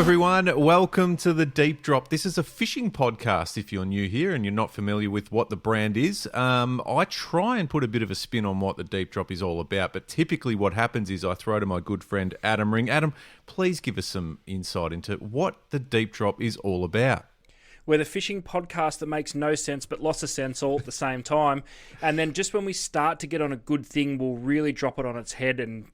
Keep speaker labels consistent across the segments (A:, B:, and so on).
A: everyone. Welcome to The Deep Drop. This is a fishing podcast if you're new here and you're not familiar with what the brand is. I try and put a bit of a spin on what The Deep Drop is all about, but typically what happens is I throw to my good friend Adam Ring. Adam, please give us some insight into what The Deep Drop is all about.
B: We're the fishing podcast that makes no sense but lots of sense all at the same time. And then just when we start to get on a good thing, we'll really drop it on its head and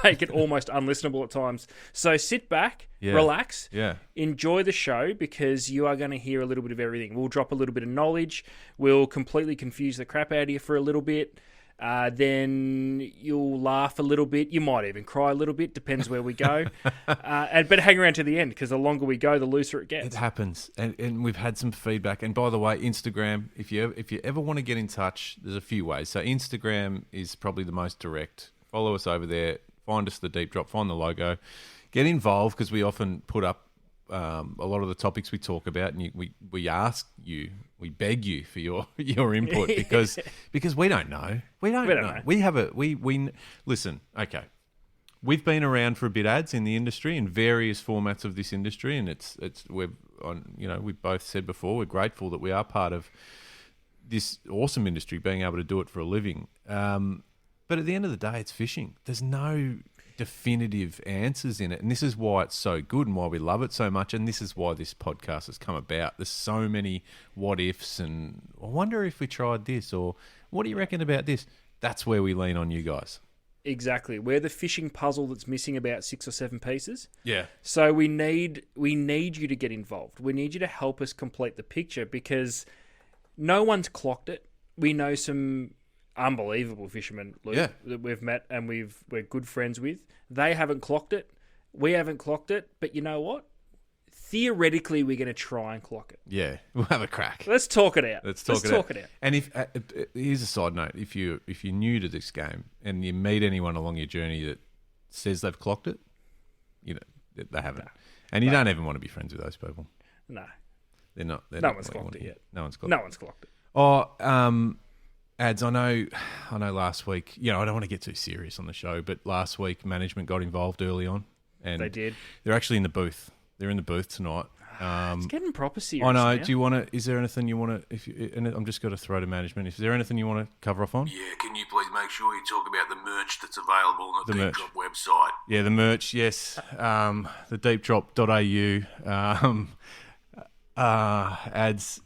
B: make it almost unlistenable at times. So sit back, relax, enjoy the show because you are going to hear a little bit of everything. We'll drop a little bit of knowledge. We'll completely confuse the crap out of you for a little bit. Then you'll laugh a little bit. You might even cry a little bit. Depends where we go. But hang around to the end because the longer we go, the looser it gets.
A: It happens, and we've had some feedback. And by the way, Instagram. If you ever want to get in touch, there's a few ways. So Instagram is probably the most direct. Follow us over there. Find us The Deep Drop. Find the logo. Get involved because we often put up a lot of the topics we talk about, and we ask you. We beg you for your input because we don't know. We don't know. We listen. Okay, we've been around for a bit, ads in the industry in various formats of this industry, and we've both said before we're grateful that we are part of this awesome industry, being able to do it for a living. But at the end of the day, it's fishing. There's no definitive answers in it, and this is why it's so good and why we love it so much, and this is why this podcast has come about. There's so many what ifs, and I wonder if we tried this, or what do you reckon about this? That's where we lean on you guys.
B: Exactly. We're the fishing puzzle that's missing about 6 or 7 pieces.
A: Yeah.
B: So we need you to get involved. We need you to help us complete the picture because no one's clocked it. We know some unbelievable fishermen, Luke, that we've met and we're good friends with. They haven't clocked it. We haven't clocked it. But you know what? Theoretically, we're going to try and clock it.
A: Yeah, we'll have a crack.
B: Let's talk it out.
A: Let's talk it out. And if here's a side note: if you're new to this game and you meet anyone along your journey that says they've clocked it, they haven't, and you don't even want to be friends with those people.
B: No,
A: they're not.
B: No one's clocked it yet.
A: No one's clocked.
B: No one's clocked it.
A: Oh, ads. I know last week, I don't want to get too serious on the show, but last week management got involved early on. And
B: they did.
A: They're actually in the booth. They're in the booth tonight.
B: It's getting proper serious.
A: I know.
B: Now.
A: Do you want to, is there anything you want to, and I'm just going to throw to management. Is there anything you want to cover off on?
C: Yeah, can you please make sure you talk about the merch that's available on the Deep Drop website?
A: Yeah, the merch, yes. The deepdrop.au. Ads.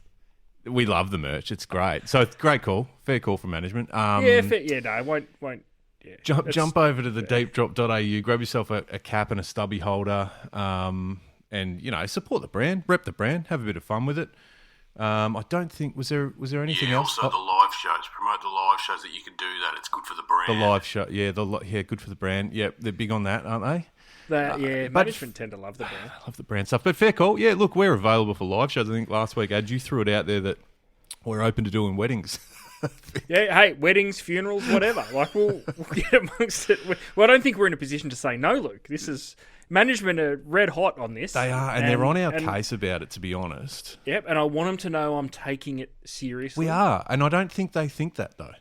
A: We love the merch. It's great. So it's great call. Fair call from management.
B: Won't. Yeah.
A: Jump over to the deepdrop.au, grab yourself a cap and a stubby holder, and support the brand, rep the brand, have a bit of fun with it. I don't think was there anything else?
C: Also the live shows. Promote the live shows that you can do that. It's good for the brand.
A: The live show, good for the brand. Yeah, they're big on that, aren't they?
B: Management tend to love the brand.
A: I love the brand stuff, but fair call. Yeah, look, we're available for live shows. I think last week, Ad, you threw it out there that we're open to doing weddings.
B: Yeah, hey, weddings, funerals, whatever. Like we'll get amongst it. Well, I don't think we're in a position to say no, Luke. This is management are red hot on this.
A: They are, and they're on our case about it. To be honest.
B: Yep, and I want them to know I'm taking it seriously.
A: We are, and I don't think they think that though.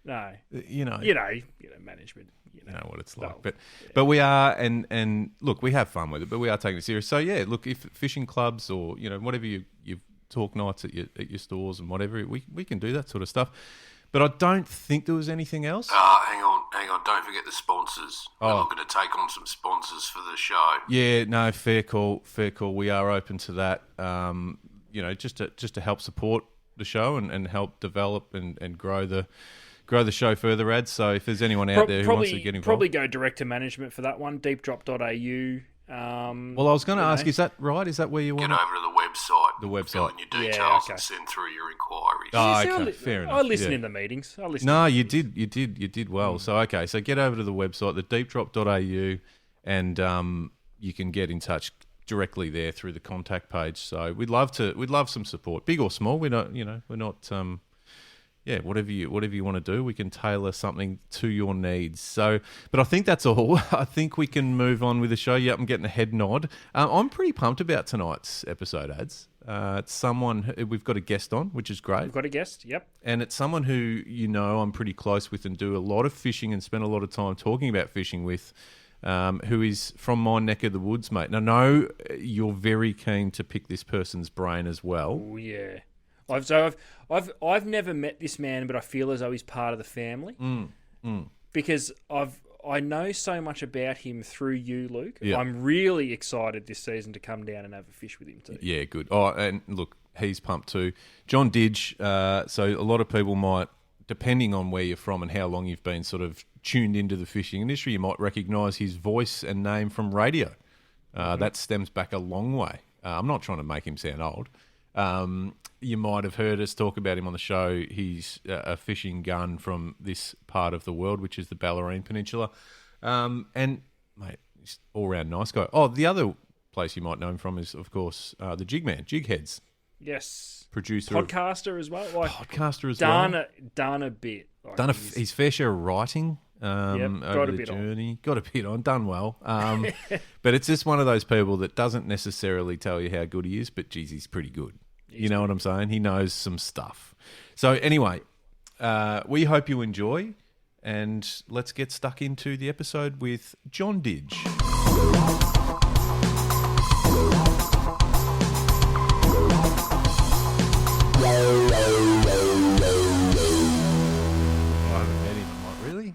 B: No, management. You know
A: what it's like, but we are, and look, we have fun with it, but we are taking it serious. So yeah, look, if fishing clubs or whatever you talk nights at your stores and whatever, we can do that sort of stuff. But I don't think there was anything else.
C: Hang on. Don't forget the sponsors. We're looking to take on some sponsors for the show.
A: Yeah, no, fair call. We are open to that. Just to help support the show and help develop and grow the show further, Ads. So if there's anyone out there who wants to get involved,
B: probably go direct to management for that one. Deepdrop.au.
A: Well, I was going to ask, is that right? Is that where you want
C: to... Get over to the website.
A: The website.
C: Fill in your details and send through your inquiries.
A: Okay, fair enough.
B: I listen in the meetings.
A: No, you did well. So get over to the website, the deepdrop.au, and you can get in touch directly there through the contact page. So we'd love some support, big or small. We're not, whatever you want to do, we can tailor something to your needs. So, but I think that's all. I think we can move on with the show. Yep, I'm getting a head nod. I'm pretty pumped about tonight's episode, Ads. It's someone we've got a guest on, which is great.
B: We've got a guest, yep.
A: And it's someone who I'm pretty close with and do a lot of fishing and spend a lot of time talking about fishing with. who is from my neck of the woods, mate. Now, I know you're very keen to pick this person's brain as well.
B: Oh yeah. I've I've never met this man, but I feel as though he's part of the family. Because I know so much about him through you, Luke.
A: Yeah.
B: I'm really excited this season to come down and have a fish with him too.
A: Yeah, good. Oh, and look, he's pumped too. John Didge. So a lot of people might, depending on where you're from and how long you've been sort of tuned into the fishing industry, you might recognise his voice and name from radio. That stems back a long way. I'm not trying to make him sound old. You might have heard us talk about him on the show. He's a fishing gun from this part of the world, which is the Bellarine Peninsula. And, mate, he's all-round nice guy. Oh, the other place you might know him from is, of course, the Jig Man, Jig Heads.
B: Yes.
A: Producer.
B: Podcaster as well. Like,
A: Podcaster as
B: done
A: well.
B: Done a bit. Like
A: Done his fair share of writing
B: got
A: over
B: a
A: the
B: bit
A: journey. Got a bit on, done well. But it's just one of those people that doesn't necessarily tell you how good he is, but geez, he's pretty good. You know what I'm saying? He knows some stuff. So anyway, we hope you enjoy, and let's get stuck into the episode with John Didge.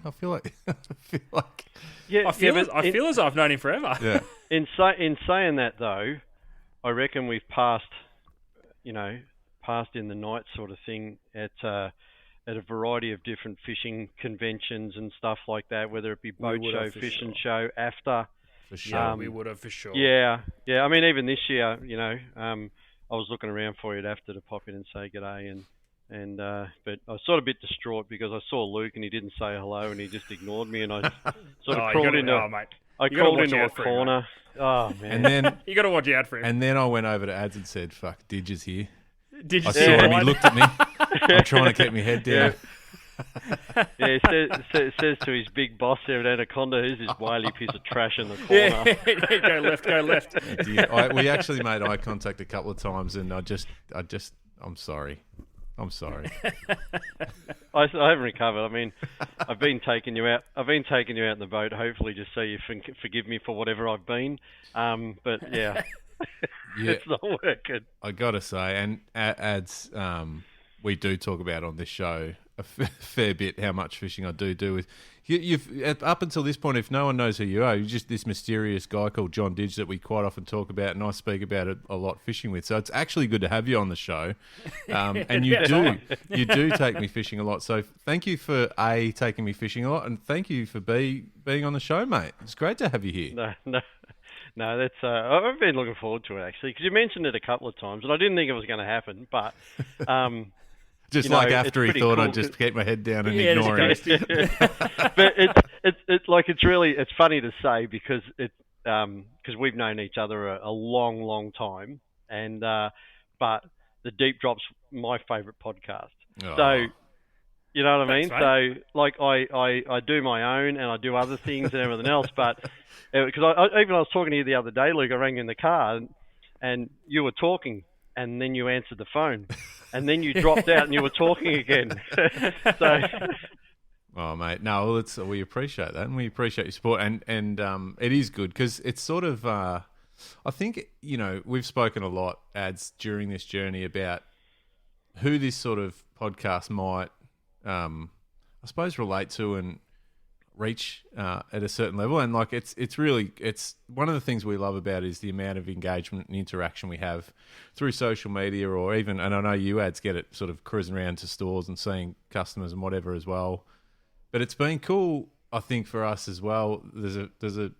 A: I feel like
D: Yeah,
B: I feel as though I've known him forever.
A: yeah.
D: in saying that though, I reckon we've passed in the night sort of thing at a variety of different fishing conventions and stuff like that, whether it be boat show, fishing show, AFTA.
A: For sure.
B: Yeah, we would have for sure.
D: Yeah. I mean, even this year, I was looking around for you at AFTA to pop in and say g'day, but I was sort of a bit distraught because I saw Luke and he didn't say hello and he just ignored me, and I sort of crawled into a corner. Oh man!
A: And then
B: you got to watch out for him.
A: And then I went over to Ads and said, "Fuck, Didge is here."
B: Did you
A: I
B: see
A: saw him.
B: him?
A: He looked at me. I'm trying to keep my head down.
D: Yeah, it says to his big boss there at Anaconda, "Who's this wily piece of trash in the corner?"
B: Go left.
A: We actually made eye contact a couple of times, and I'm sorry.
D: I haven't recovered. I mean, I've been taking you out in the boat, hopefully just so you forgive me for whatever I've been. But yeah, it's not working.
A: I gotta say, and Ads, we do talk about on this show a fair bit how much fishing I do with. You've up until this point, if no one knows who you are, you're just this mysterious guy called John Didge that we quite often talk about, and I speak about it a lot fishing with. So it's actually good to have you on the show, and you do take me fishing a lot. So thank you for taking me fishing a lot, and thank you for being on the show, mate. It's great to have you here.
D: No, that's I've been looking forward to it actually, because you mentioned it a couple of times, and I didn't think it was going to happen, but.
A: Just after he thought cool. I'd just keep my head down and ignore him.
D: But it's funny to say because we've known each other a long time, and but the Deep Drop's my favourite podcast. Oh. So you know what I mean? Thanks, so like I do my own and I do other things and everything else, but because I was talking to you the other day, Luke, I rang you in the car and you were talking. And then you answered the phone, and then you dropped out and you were talking again. So,
A: oh mate, no, we appreciate that, and we appreciate your support, and it is good because it's sort of, I think we've spoken a lot, Ads, during this journey about who this sort of podcast might, I suppose, relate to and reach at a certain level, and like it's one of the things we love about it is the amount of engagement and interaction we have through social media, or even, and I know you Ads get it sort of cruising around to stores and seeing customers and whatever as well. But it's been cool, I think, for us as well. There's a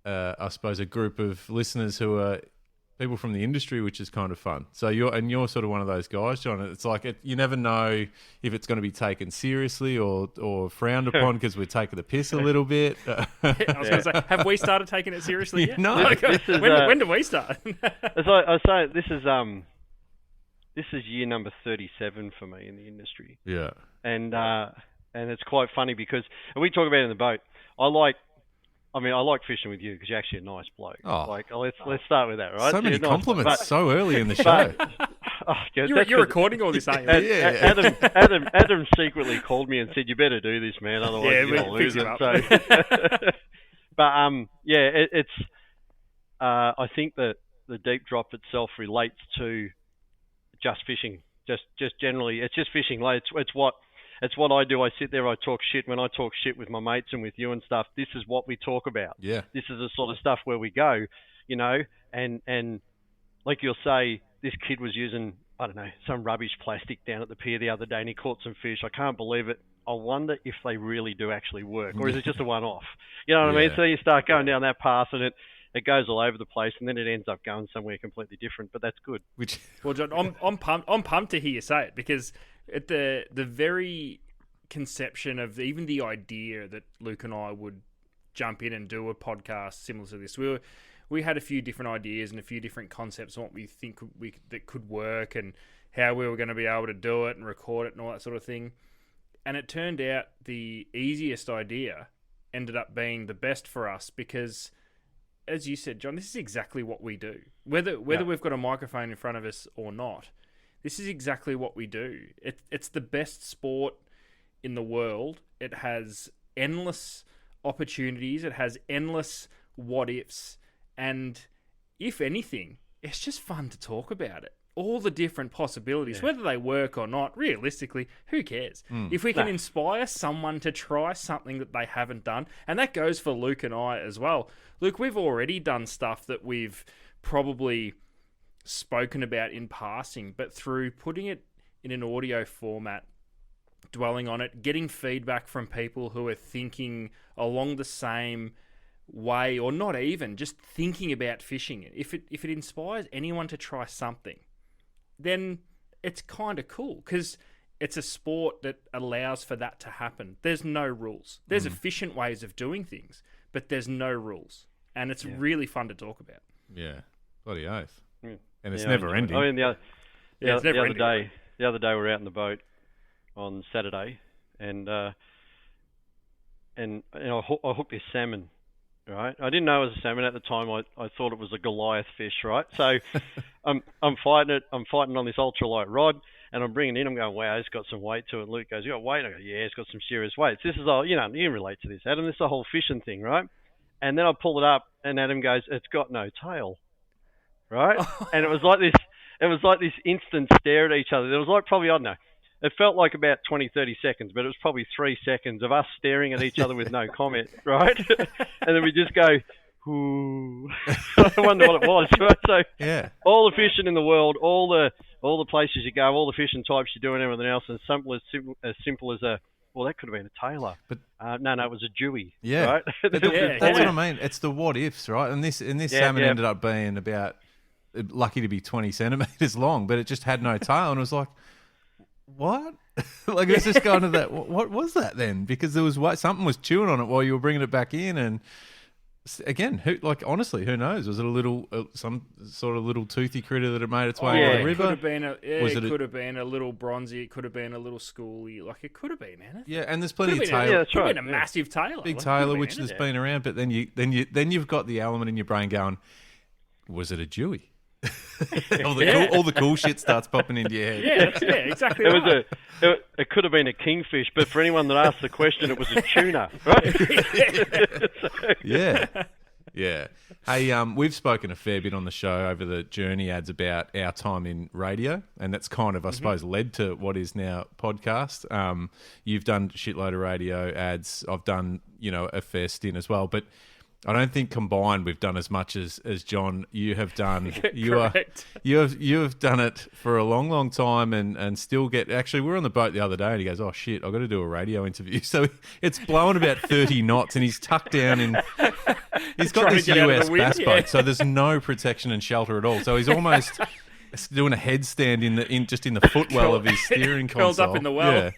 A: I suppose a group of listeners who are people from the industry, which is kind of fun. So you're sort of one of those guys, John. It's like you never know if it's going to be taken seriously or frowned upon because we're taking the piss a little bit.
B: I was going to say, have we started taking it seriously yet?
A: No.
B: When did we start?
D: As I say, this is year number 37 for me in the industry.
A: Yeah.
D: And it's quite funny because, and we talk about it in the boat. I like fishing with you because you're actually a nice bloke.
A: Oh.
D: Let's start with that, right?
A: So many compliments so early in the show.
B: You're recording all this, aren't you?
D: Yeah. Adam secretly called me and said, "You better do this, man, otherwise you're gonna lose it." So, But it's. I think that the deep drop itself relates to just fishing. Just generally, it's just fishing. Like it's what I do. I sit there, I talk shit. When I talk shit with my mates and with you and stuff, this is what we talk about.
A: Yeah.
D: This is the sort of stuff where we go, and like you'll say, this kid was using, I don't know, some rubbish plastic down at the pier the other day and he caught some fish. I can't believe it. I wonder if they really do actually work, or is it just a one-off? You know what I mean? So you start going down that path and it goes all over the place, and then it ends up going somewhere completely different. But that's good.
B: Well, John, I'm pumped to hear you say it, because at the very conception of even the idea that Luke and I would jump in and do a podcast similar to this, we had a few different ideas and a few different concepts on what we think that could work and how we were going to be able to do it and record it and all that sort of thing. And it turned out the easiest idea ended up being the best for us, because, as you said, John, this is exactly what we do. Whether we've got a microphone in front of us or not, this is exactly what we do. It's the best sport in the world. It has endless opportunities. It has endless what-ifs. And if anything, it's just fun to talk about it. All the different possibilities, whether they work or not, realistically, who cares? If we can inspire someone to try something that they haven't done, and that goes for Luke and I as well. Luke, we've already done stuff that we've probably spoken about in passing, but through putting it in an audio format, dwelling on it, getting feedback from people who are thinking along the same way, or not even, just thinking about fishing. If it inspires anyone to try something, then it's kind of cool, because it's a sport that allows for that to happen. There's no rules. There's efficient ways of doing things, but there's no rules. And it's really fun to talk about.
A: Yeah. Bloody oath.
D: Yeah.
A: And it's never ending.
D: I mean, the other day we were out in the boat on Saturday, and I hooked this salmon. Right, I didn't know it was a salmon at the time. I thought it was a Goliath fish. Right, so I'm fighting it. I'm fighting on this ultralight rod, and I'm bringing it in. I'm going, wow, it's got some weight to it. Luke goes, you got weight? I go, yeah, it's got some serious weight. This is all, you can relate to this, Adam. This is the whole fishing thing, right? And then I pull it up, and Adam goes, it's got no tail, right? And it was like this instant stare at each other. There was like probably, I don't know. It felt like about 20, 30 seconds, but it was probably 3 seconds of us staring at each other with no comment, right? And then we just go, ooh. I wonder what it was, right? So all the fishing in the world, all the places you go, all the fishing types you do and everything else, and as simple as well, that could have been a tailor. But no, it was a Dewey. Yeah. Right?
A: That's what I mean. It's the what ifs, right? And this salmon ended up being about, lucky to be 20 centimeters long, but it just had no tail, and it was like, what? Like, it was just going to that. What was that then? Because there was something was chewing on it while you were bringing it back in, and again, honestly, who knows? Was it a little some sort of little toothy critter that had made its way into the river?
B: Could have been it could have been a little bronzy. It could have been a little schoolie. Like, it could have been anything.
A: Yeah, and there's plenty of tailor.
B: Yeah, that's right. Could have been a massive tailor,
A: big tailor, which has been around. But then you've got the element in your brain going, was it a Dewey? all the cool shit starts popping into your head.
B: Yeah, exactly.
D: It could have been a kingfish, but for anyone that asked the question, it was a tuna, right?
A: Yeah. Hey, we've spoken a fair bit on the show over the Journey ads about our time in radio, and that's kind of, I suppose, led to what is now podcast. You've done a shitload of radio ads. I've done, a fair stint as well, but I don't think combined we've done as much as John you have done. You have done it for a long, long time, and still get. Actually, we were on the boat the other day, and he goes, "Oh shit, I've got to do a radio interview." So it's blowing about 30 knots, and he's tucked down in. He's got this US bass boat, so there's no protection and shelter at all. So he's almost doing a headstand in the footwell of his steering console.
B: Curls up in the well.
A: Yeah.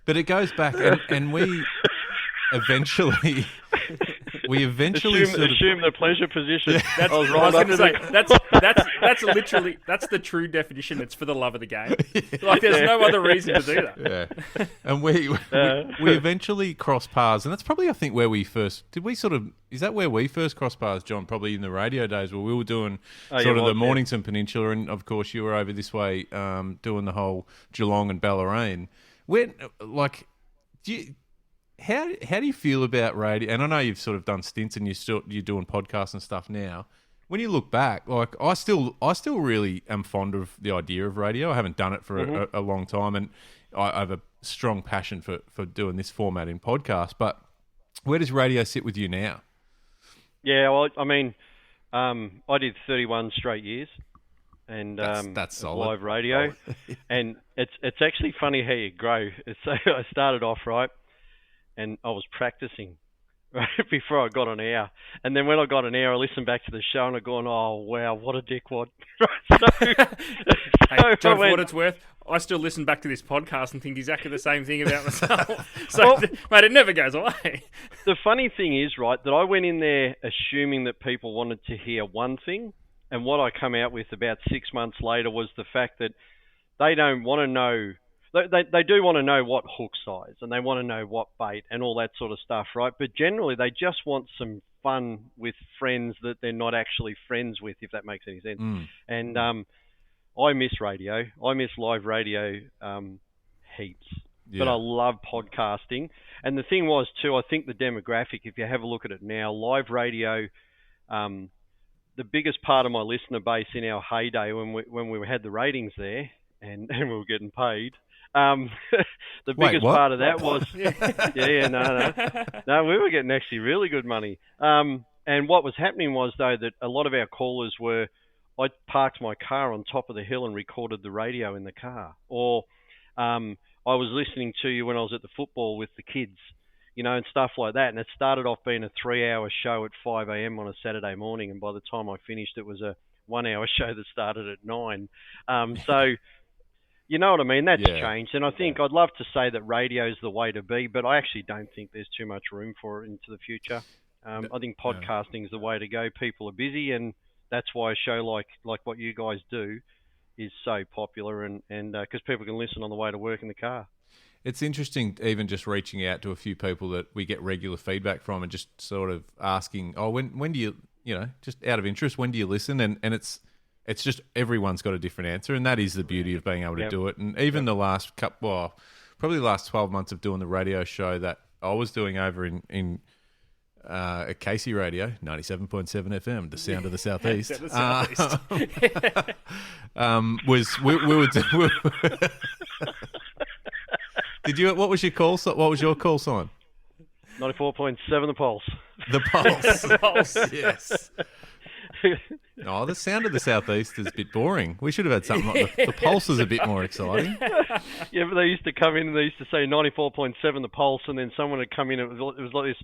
A: But it goes back, and we eventually.
D: Assume the pleasure position.
B: Yeah. I was going to say that's literally the true definition. It's for the love of the game. Like, there's no other reason to do that.
A: Yeah, and we eventually crossed paths, and that's probably, I think, where we first is that where we first crossed paths, John? Probably in the radio days where we were doing the Mornington Peninsula, and of course you were over this way doing the whole Geelong and Bellarine. how do you feel about radio? And I know you've sort of done stints and you're doing podcasts and stuff now. When you look back, like I still really am fond of the idea of radio. I haven't done it for a long time, and I have a strong passion for doing this format in podcast. But where does radio sit with you now?
D: Yeah, well, I mean, I did 31 straight years, and
A: that's solid.
D: Live radio, and it's actually funny how you grow. So I started off right, and I was practicing right before I got on air, and then when I got on air, I listened back to the show and I gone, oh wow, what a dickwad!
B: Hey, John, for what it's worth, I still listen back to this podcast and think exactly the same thing about myself. So, mate, it never goes away.
D: The funny thing is, right, that I went in there assuming that people wanted to hear one thing, and what I come out with about 6 months later was the fact that they don't want to know. They do want to know what hook size, and they want to know what bait and all that sort of stuff, right? But generally, they just want some fun with friends that they're not actually friends with, if that makes any sense. And I miss radio. I miss live radio heaps. Yeah. But I love podcasting. And the thing was, too, I think the demographic, if you have a look at it now, live radio, the biggest part of my listener base in our heyday when we had the ratings there and we were getting paid, the biggest part of that was no, we were getting actually really good money. And what was happening was, though, that a lot of our callers were, I parked my car on top of the hill and recorded the radio in the car, or I was listening to you when I was at the football with the kids, you know, and stuff like that. And it started off being a 3-hour show at 5 a.m. on a Saturday morning, and by the time I finished, it was a 1-hour show that started at 9. So you know what I mean? That's changed. And I think I'd love to say that radio's the way to be, but I actually don't think there's too much room for it into the future. I think podcasting is the way to go. People are busy, and that's why a show like what you guys do is so popular, and because people can listen on the way to work in the car.
A: It's interesting, even just reaching out to a few people that we get regular feedback from, and just sort of asking, oh, when do you, just out of interest, when do you listen? And it's just everyone's got a different answer, and that is the beauty of being able to do it. And even the last probably the last 12 months of doing the radio show that I was doing over in at Casey Radio, 97.7 FM, the sound of the southeast. Did you? What was your call? What was your call sign?
D: 94.7 The Pulse.
A: The Pulse.
B: The Pulse.
A: Yes. Oh, the sound of the southeast is a bit boring. We should have had something like the Pulse is a bit more exciting.
D: Yeah, but they used to come in and they used to say 94.7 The Pulse, and then someone would come in. It was like this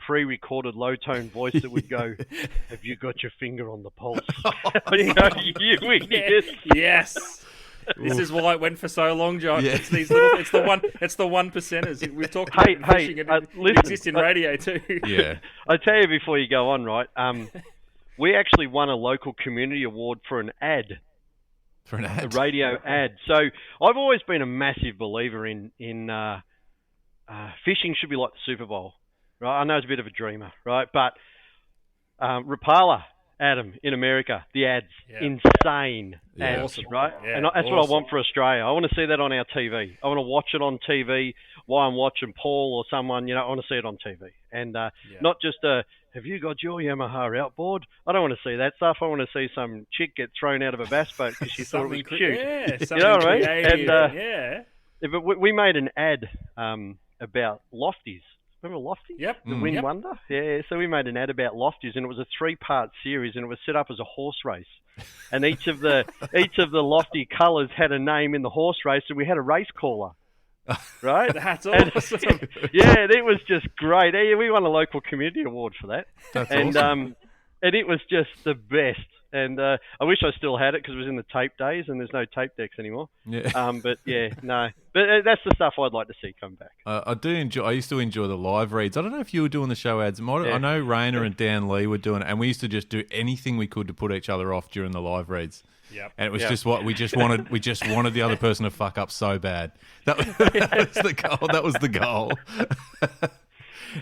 D: pre-recorded low-tone voice that would go, "Have you got your finger on the pulse?" I'd go, "You idiot."
B: Yes. This is why it went for so long, John.
A: Yeah.
B: It's these little. It's the one percenters. We've talked about fishing. It exists in radio too.
A: Yeah.
D: I tell you before you go on, right? We actually won a local community award for an ad.
A: For an ad.
D: A radio ad. So I've always been a massive believer in fishing should be like the Super Bowl, right? I know it's a bit of a dreamer, right? But Rapala, Adam, in America, the ads, insane ads,
B: awesome.
D: Right?
B: Yeah,
D: and that's what I want for Australia. I want to see that on our TV. I want to watch it on TV while I'm watching Paul or someone, I want to see it on TV. And not just have you got your Yamaha outboard? I don't want to see that stuff. I want to see some chick get thrown out of a bass boat because she thought it was cute.
B: Yeah,
D: you know what I mean?
B: Creative,
D: And, but we made an ad about Lofties. Remember Lofty?
B: Yep.
D: The Wind Wonder? Yeah, so we made an ad about Lofties, and it was a 3-part series, and it was set up as a horse race. And each of the Lofty colours had a name in the horse race, and we had a race caller. Right?
B: That's awesome.
D: It was just great. We won a local community award for that.
A: That's awesome.
D: And it was just the best. And I wish I still had it because it was in the tape days, and there's no tape decks anymore.
A: Yeah.
D: But that's the stuff I'd like to see come back.
A: I used to enjoy the live reads. I don't know if you were doing the show ads. I know Rainer and Dan Lee were doing it, and we used to just do anything we could to put each other off during the live reads.
B: Yep.
A: And it was just what we just wanted. We just wanted the other person to fuck up so bad. That was the goal. That was the goal.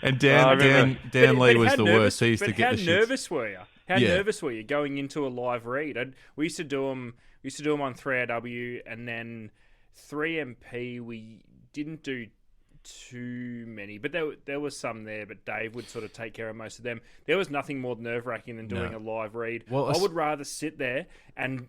A: And Dan Lee was the worst. He used to get the shits.
B: How nervous were you? How nervous were you going into a live read? We used to do them. We used to do them on 3RW, and then 3MP. We didn't do too many, but there was some there, but Dave would sort of take care of most of them. There was nothing more nerve-wracking than doing a live read.
A: Well,
B: I would rather sit there and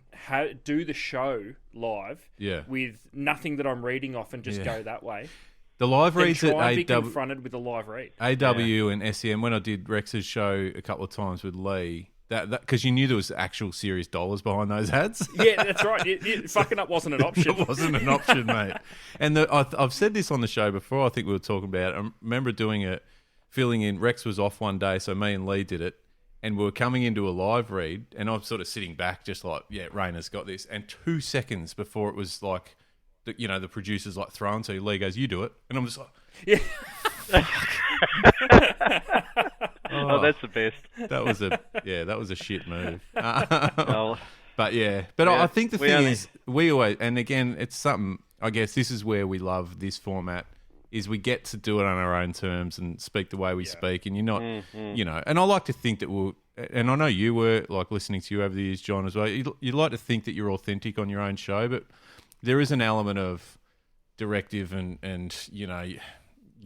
B: do the show live with nothing that I'm reading off and just go that way.
A: The live reads at
B: try and be confronted with a live read.
A: AW and SEM, when I did Rex's show a couple of times with Lee, that because you knew there was actual serious dollars behind those ads.
B: Yeah, that's right. It fucking up wasn't an option.
A: It wasn't an option, mate. And I've said this on the show before. I think we were talking about it. I remember doing it, filling in. Rex was off one day, so me and Lee did it. And we were coming into a live read, and I'm sort of sitting back just like, yeah, Rayner's got this. And 2 seconds before it was like, the producer's like throwing to you, Lee goes, you do it. And I'm just like...
B: Yeah.
D: Oh, that's the best.
A: That was a shit move. But I think the thing is, we always, and again, it's something, I guess this is where we love this format, is we get to do it on our own terms and speak the way we speak, and you're not, and I like to think that and I know you were, like, listening to you over the years, John, as well, you'd like to think that you're authentic on your own show, but there is an element of directive and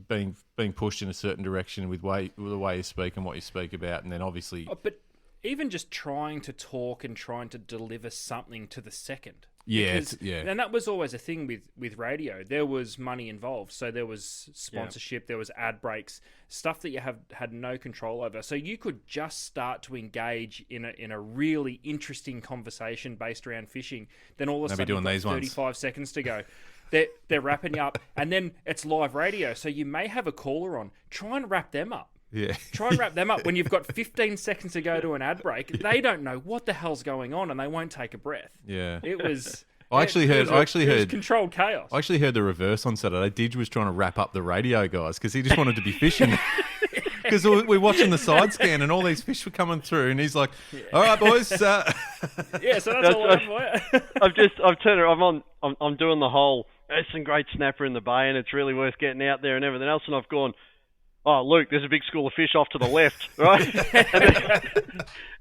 A: being pushed in a certain direction with the way you speak and what you speak about, and then obviously...
B: But even just trying to talk and trying to deliver something to the second.
A: Yeah,
B: And that was always a thing with radio. There was money involved, so there was sponsorship, there was ad breaks, stuff that you had no control over. So you could just start to engage in a really interesting conversation based around fishing. Then all of a sudden, you've got 35 seconds to go. They're wrapping you up, and then it's live radio, so you may have a caller on. Try and wrap them up.
A: Yeah.
B: Try and wrap them up when you've got 15 seconds to go to an ad break. Yeah. They don't know what the hell's going on, and they won't take a breath.
A: Yeah.
B: It was...
A: I actually heard
B: controlled chaos.
A: I actually heard the reverse on Saturday. Didge was trying to wrap up the radio guys because he just wanted to be fishing. Because we're watching the side scan and all these fish were coming through, and he's like, "All right, boys."
B: Yeah, so that's all I have for you.
D: I've turned it. I'm doing the whole. There's some great snapper in the bay, and it's really worth getting out there and everything else. And I've gone, oh, Luke, there's a big school of fish off to the left, right?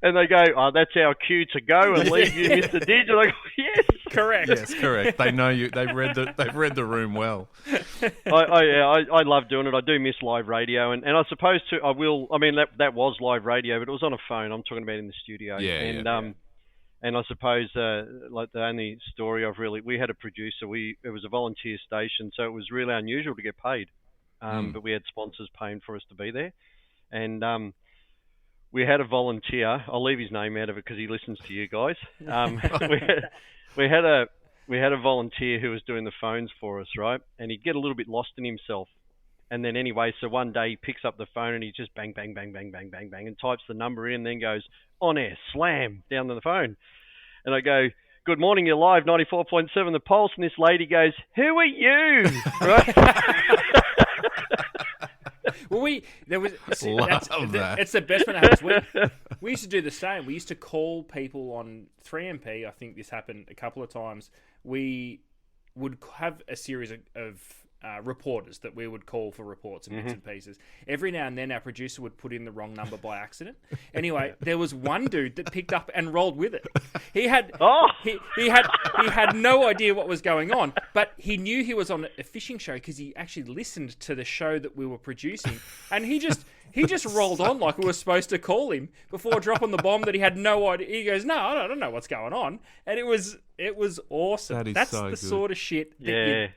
D: and they go, oh, that's our cue to go and leave you, Mr. Didge. And I go, yes,
B: correct.
A: Yes, correct. They know you. They've read the room well.
D: I love doing it. I do miss live radio, and I suppose too. I will. I mean, that was live radio, but it was on a phone. I'm talking about in the studio. And I suppose, like the only story we had a producer. It was a volunteer station, so it was really unusual to get paid. But we had sponsors paying for us to be there. And we had a volunteer. I'll leave his name out of it because he listens to you guys. We had a volunteer who was doing the phones for us, right? And he'd get a little bit lost in himself. And then anyway, so one day he picks up the phone and he just bang, bang, bang, bang, bang, bang, bang, and types the number in and then goes, on air, slam, down on the phone. And I go, good morning, you're live, 94.7 The Pulse. And this lady goes, who are you? Right?
B: Well, it's the best when it happens. We used to do the same. We used to call people on 3MP. I think this happened a couple of times. We would have a series of reporters that we would call for reports and bits and pieces. Every now and then our producer would put in the wrong number by accident. Anyway, there was one dude that picked up and rolled with it. He had no idea what was going on, but he knew he was on a fishing show because he actually listened to the show that we were producing, and he just rolled on like we were supposed to call him before dropping the bomb that he had no idea. He goes, no, I don't know what's going on, and it was awesome. That's so the good sort of shit that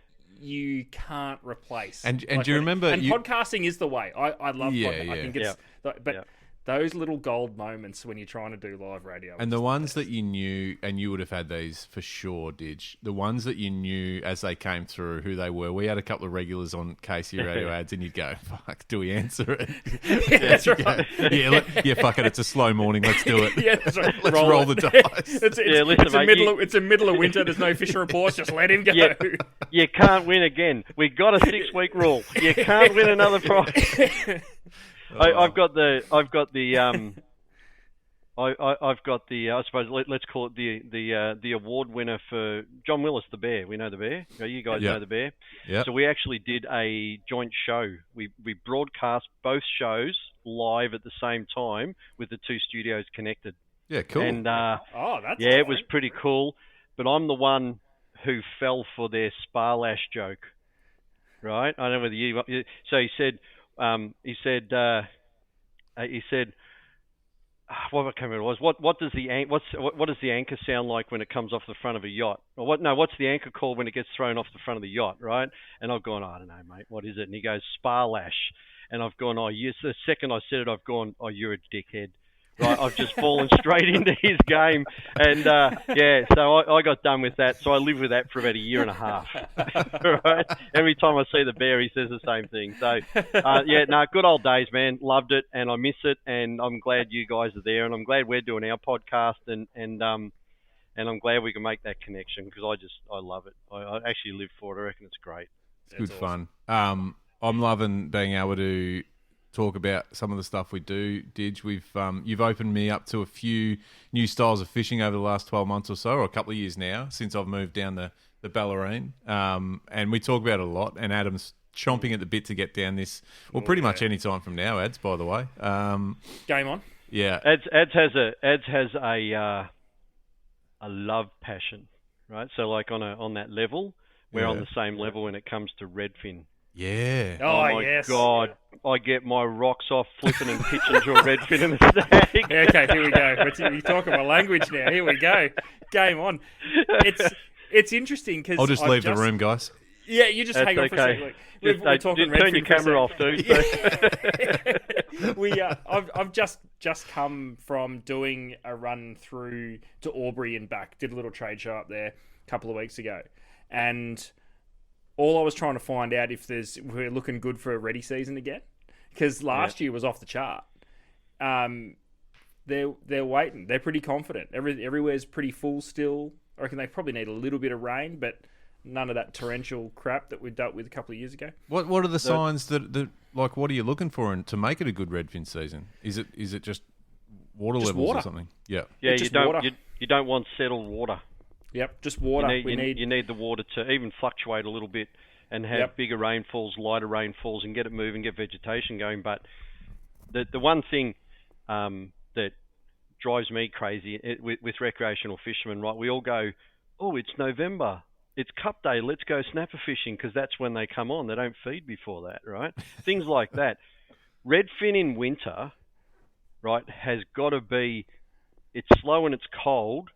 B: you can't replace.
A: And do you remember...
B: And podcasting is the way. I love podcasting. I think it's... But those little gold moments when you're trying to do live radio.
A: And the ones that you knew, and you would have had these for sure, Didge, the ones that you knew as they came through, who they were. We had a couple of regulars on KC Radio ads, and you'd go, fuck, do we answer it?
B: That's right.
A: Fuck it, it's a slow morning, let's do it.
B: Yeah, that's right.
A: Let's roll the dice.
B: It's a middle of winter, there's no fishing reports, just let him go.
D: You can't win again. We got a 6-week rule. You can't win another prize. I've got the I suppose let's call it the award winner for John Willis, the Bear. We know the Bear. You guys know the Bear.
A: Yeah.
D: So we actually did a joint show. We broadcast both shows live at the same time with the two studios connected.
A: Yeah, cool.
D: And
B: it
D: was pretty cool. But I'm the one who fell for their Sparlash joke. right? I don't know whether you. So he said, what I can't remember what it was. What does the anchor sound like when it comes off the front of a yacht? Or what's the anchor called when it gets thrown off the front of the yacht, right? And I've gone, I don't know, mate, what is it? And he goes, spar lash. And I've gone, oh, yes. The second I said it, I've gone, oh, you're a dickhead. Right, I've just fallen straight into his game, and so I got done with that. So I lived with that for about a year and a half. Right, every time I see the bear, he says the same thing. So good old days, man. Loved it, and I miss it, and I'm glad you guys are there, and I'm glad we're doing our podcast, and I'm glad we can make that connection because I love it. I actually live for it. I reckon it's great.
A: It's good fun. I'm loving being able to talk about some of the stuff we do, Didge. You've opened me up to a few new styles of fishing over the last 12 months or so, or a couple of years now, since I've moved down the Bellarine. And we talk about it a lot, and Adam's chomping at the bit to get down this, well, pretty much any time from now, Ads, by the way.
B: Game on.
D: Yeah. Ads has a love passion, right? So like on that level, we're on the same level when it comes to redfin.
A: Yeah.
B: Oh
D: my
B: yes.
D: God. I get my rocks off flipping and pitching to a redfin in the snag.
B: Okay, here we go. You're talking my language now. Here we go. Game on. It's interesting because
A: I'll just leave the room, guys.
B: Yeah, you just hang on for a second. We're talking redfin.
D: Turn your camera off, dude.
B: I've just come from doing a run through to Albury and back. Did a little trade show up there a couple of weeks ago, and all I was trying to find out if we're looking good for a ready season again, because last year was off the chart. They're waiting. They're pretty confident. Everywhere's pretty full still. I reckon they probably need a little bit of rain, but none of that torrential crap that we dealt with a couple of years ago.
A: What are the signs that like? What are you looking for to make it a good redfin season? Is it just water levels or something? Yeah.
D: Yeah, you don't want settled water.
B: Yep, just water.
D: You need the water to even fluctuate a little bit and have bigger rainfalls, lighter rainfalls, and get it moving, get vegetation going. But the one thing that drives me crazy with recreational fishermen, right? We all go, oh, it's November. It's Cup Day. Let's go snapper fishing because that's when they come on. They don't feed before that, right? Things like that. Redfin in winter, right, has got to be, it's slow and it's cold,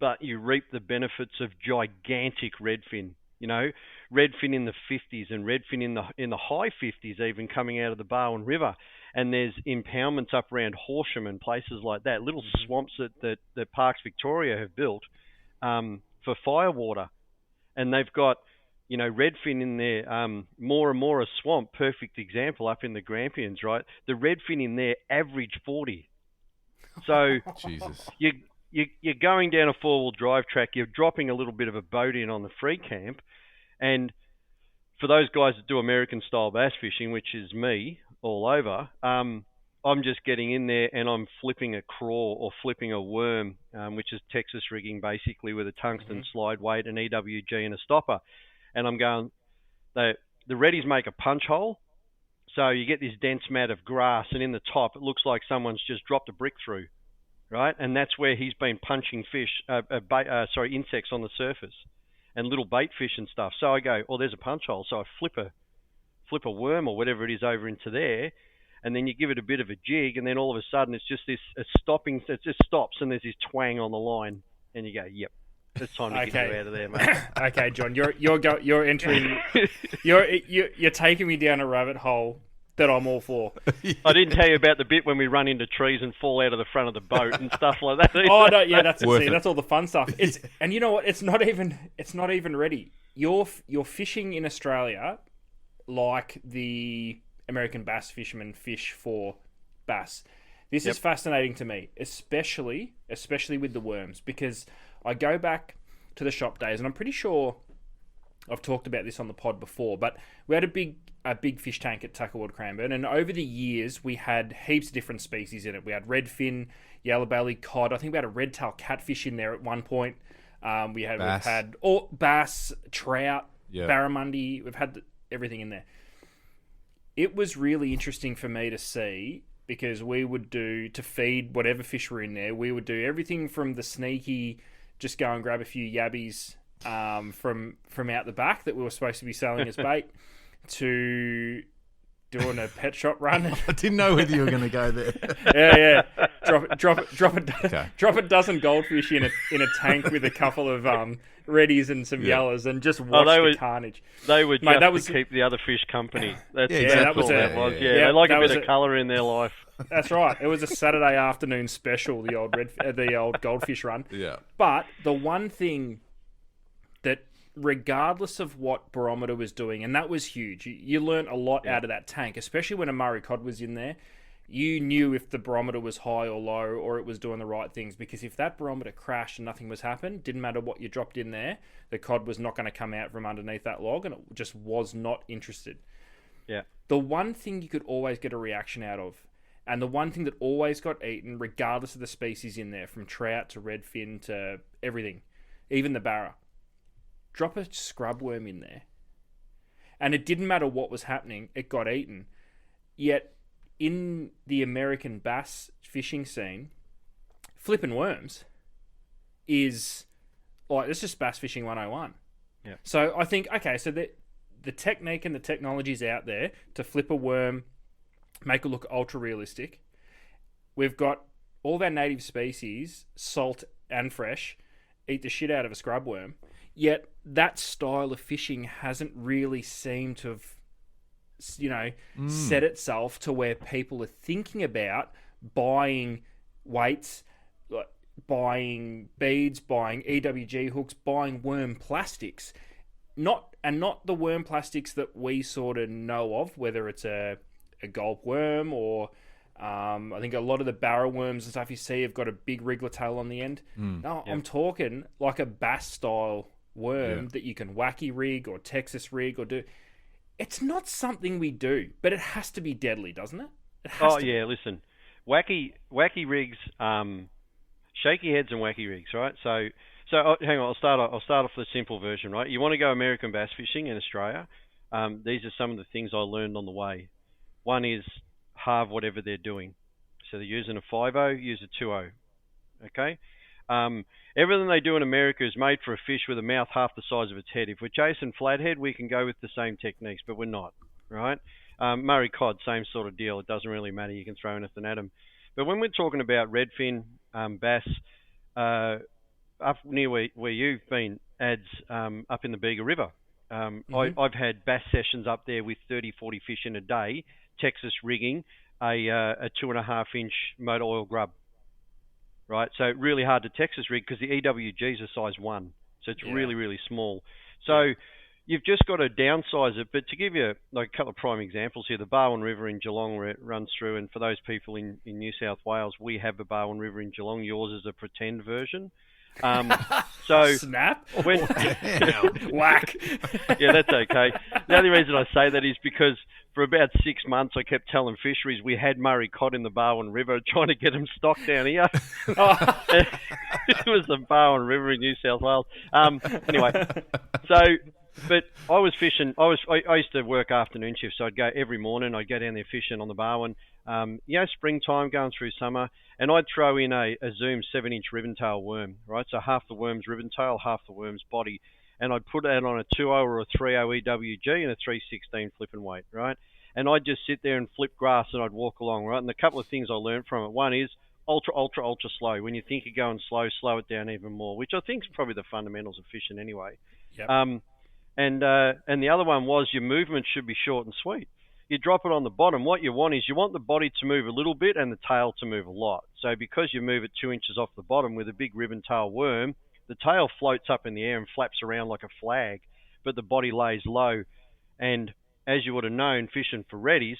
D: but you reap the benefits of gigantic redfin. You know, redfin in the 50s and redfin in the high 50s, even coming out of the Barwon River. And there's impoundments up around Horsham and places like that, little swamps that Parks Victoria have built for firewater. And they've got, redfin in there, more and more a swamp, perfect example up in the Grampians, right? The redfin in there average 40. So
A: Jesus.
D: You're going down a four-wheel drive track, you're dropping a little bit of a boat in on the free camp, and for those guys that do American-style bass fishing, which is me all over, I'm just getting in there and I'm flipping a craw or flipping a worm, which is Texas rigging basically with a tungsten slide weight, an EWG and a stopper. And I'm going, the reddies make a punch hole, so you get this dense mat of grass, and in the top it looks like someone's just dropped a brick through. Right, and that's where he's been punching insects on the surface, and little bait fish and stuff. So I go, oh, there's a punch hole. So I flip a worm or whatever it is over into there, and then you give it a bit of a jig, and then all of a sudden it's just this stopping. It just stops, and there's this twang on the line, and you go, yep, it's time to get you out of there, mate.
B: Okay, John, you're entering, you're taking me down a rabbit hole that I'm all for.
D: I didn't tell you about the bit when we run into trees and fall out of the front of the boat and stuff like that.
B: Oh no, yeah, that's all the fun stuff. And you know what? It's not even ready. You're fishing in Australia like the American bass fishermen fish for bass. This is fascinating to me, especially with the worms, because I go back to the shop days, and I'm pretty sure I've talked about this on the pod before, but we had a big fish tank at Tuckerwood Cranbourne, and over the years we had heaps of different species in it. We had redfin, yellow belly, cod. I think we had a red tail catfish in there at one point. We've had bass, trout, barramundi. We've had everything in there. It was really interesting for me to see, because we would do, to feed whatever fish were in there, we would do everything from the sneaky, just go and grab a few yabbies from out the back that we were supposed to be selling as bait to doing a pet shop run.
A: I didn't know whether you were going to go there.
B: Yeah. Drop a dozen goldfish in a tank with a couple of reddies and some yellows, and just watch the carnage.
D: They were just to keep the other fish company. That's
B: that was
D: all that was. Yeah, they like a bit of colour in their life.
B: That's right. It was a Saturday afternoon special, the old goldfish run.
A: Yeah.
B: But the one thing that, regardless of what Barometer was doing, and that was huge, you learnt a lot out of that tank, especially when a Murray cod was in there. You knew if the barometer was high or low, or it was doing the right things, because if that barometer crashed and nothing was happening, didn't matter what you dropped in there, the cod was not going to come out from underneath that log, and it just was not interested.
D: Yeah.
B: The one thing you could always get a reaction out of, and the one thing that always got eaten, regardless of the species in there, from trout to redfin to everything, even the barra, drop a scrub worm in there, and it didn't matter what was happening, it got eaten. Yet in the American bass fishing scene, flipping worms is like, it's just bass fishing 101.
D: Yeah.
B: So I think, okay, so the technique and the technology is out there to flip a worm, make it look ultra realistic. We've got all of our native species, salt and fresh, eat the shit out of a scrub worm. Yet that style of fishing hasn't really seemed to have, set itself to where people are thinking about buying weights, buying beads, buying EWG hooks, buying worm plastics. Not the worm plastics that we sort of know of, whether it's a gulp worm or I think a lot of the barrow worms and stuff you see have got a big wriggler tail on the end. No, I'm talking like a bass style worm that you can wacky rig or Texas rig or do. It's not something we do, but it has to be deadly, doesn't it?
D: Listen, wacky rigs, shaky heads and wacky rigs, right? So hang on, I'll start off with the simple version, right? You want to go American bass fishing in Australia? These are some of the things I learned on the way. One is halve whatever they're doing. So they're using a 5.0, use a 2.0. Okay? Everything they do in America is made for a fish with a mouth half the size of its head. If we're chasing flathead, we can go with the same techniques, but we're not, right? Murray cod, same sort of deal. It doesn't really matter. You can throw anything at them. But when we're talking about redfin, bass, up near where you've been, Ads, up in the Bega River, I've had bass sessions up there with 30, 40 fish in a day, Texas rigging a 2.5-inch motor oil grub. Right, so really hard to Texas rig because the EWGs are size 1, so it's really, really small. So you've just got to downsize it. But to give you like a couple of prime examples here, the Barwon River in Geelong, where it runs through, and for those people in New South Wales, we have the Barwon River in Geelong. Yours is a pretend version. So
B: snap,
D: whack. Yeah, that's okay. The only reason I say that is because for about 6 months I kept telling fisheries we had Murray cod in the Barwon River, trying to get them stocked down here. It was the Barwon River in New South Wales. Anyway, but I was fishing. I used to work afternoon shifts, so I'd go every morning. I'd go down there fishing on the Barwon. Springtime, going through summer, and I'd throw in a Zoom 7-inch ribbon tail worm, right? So half the worm's ribbon tail, half the worm's body, and I'd put it on a 2.0 or a 3.0 EWG and a 3.16 flipping weight, right? And I'd just sit there and flip grass, and I'd walk along, right? And a couple of things I learned from it. One is ultra, ultra, ultra slow. When you think you're going slow, slow it down even more, which I think is probably the fundamentals of fishing anyway.
B: Yep.
D: And the other one was your movement should be short and sweet. You drop it on the bottom. What you want is you want the body to move a little bit and the tail to move a lot. So because you move it 2 inches off the bottom with a big ribbon tail worm, the tail floats up in the air and flaps around like a flag, but the body lays low. And as you would have known, fishing for reddies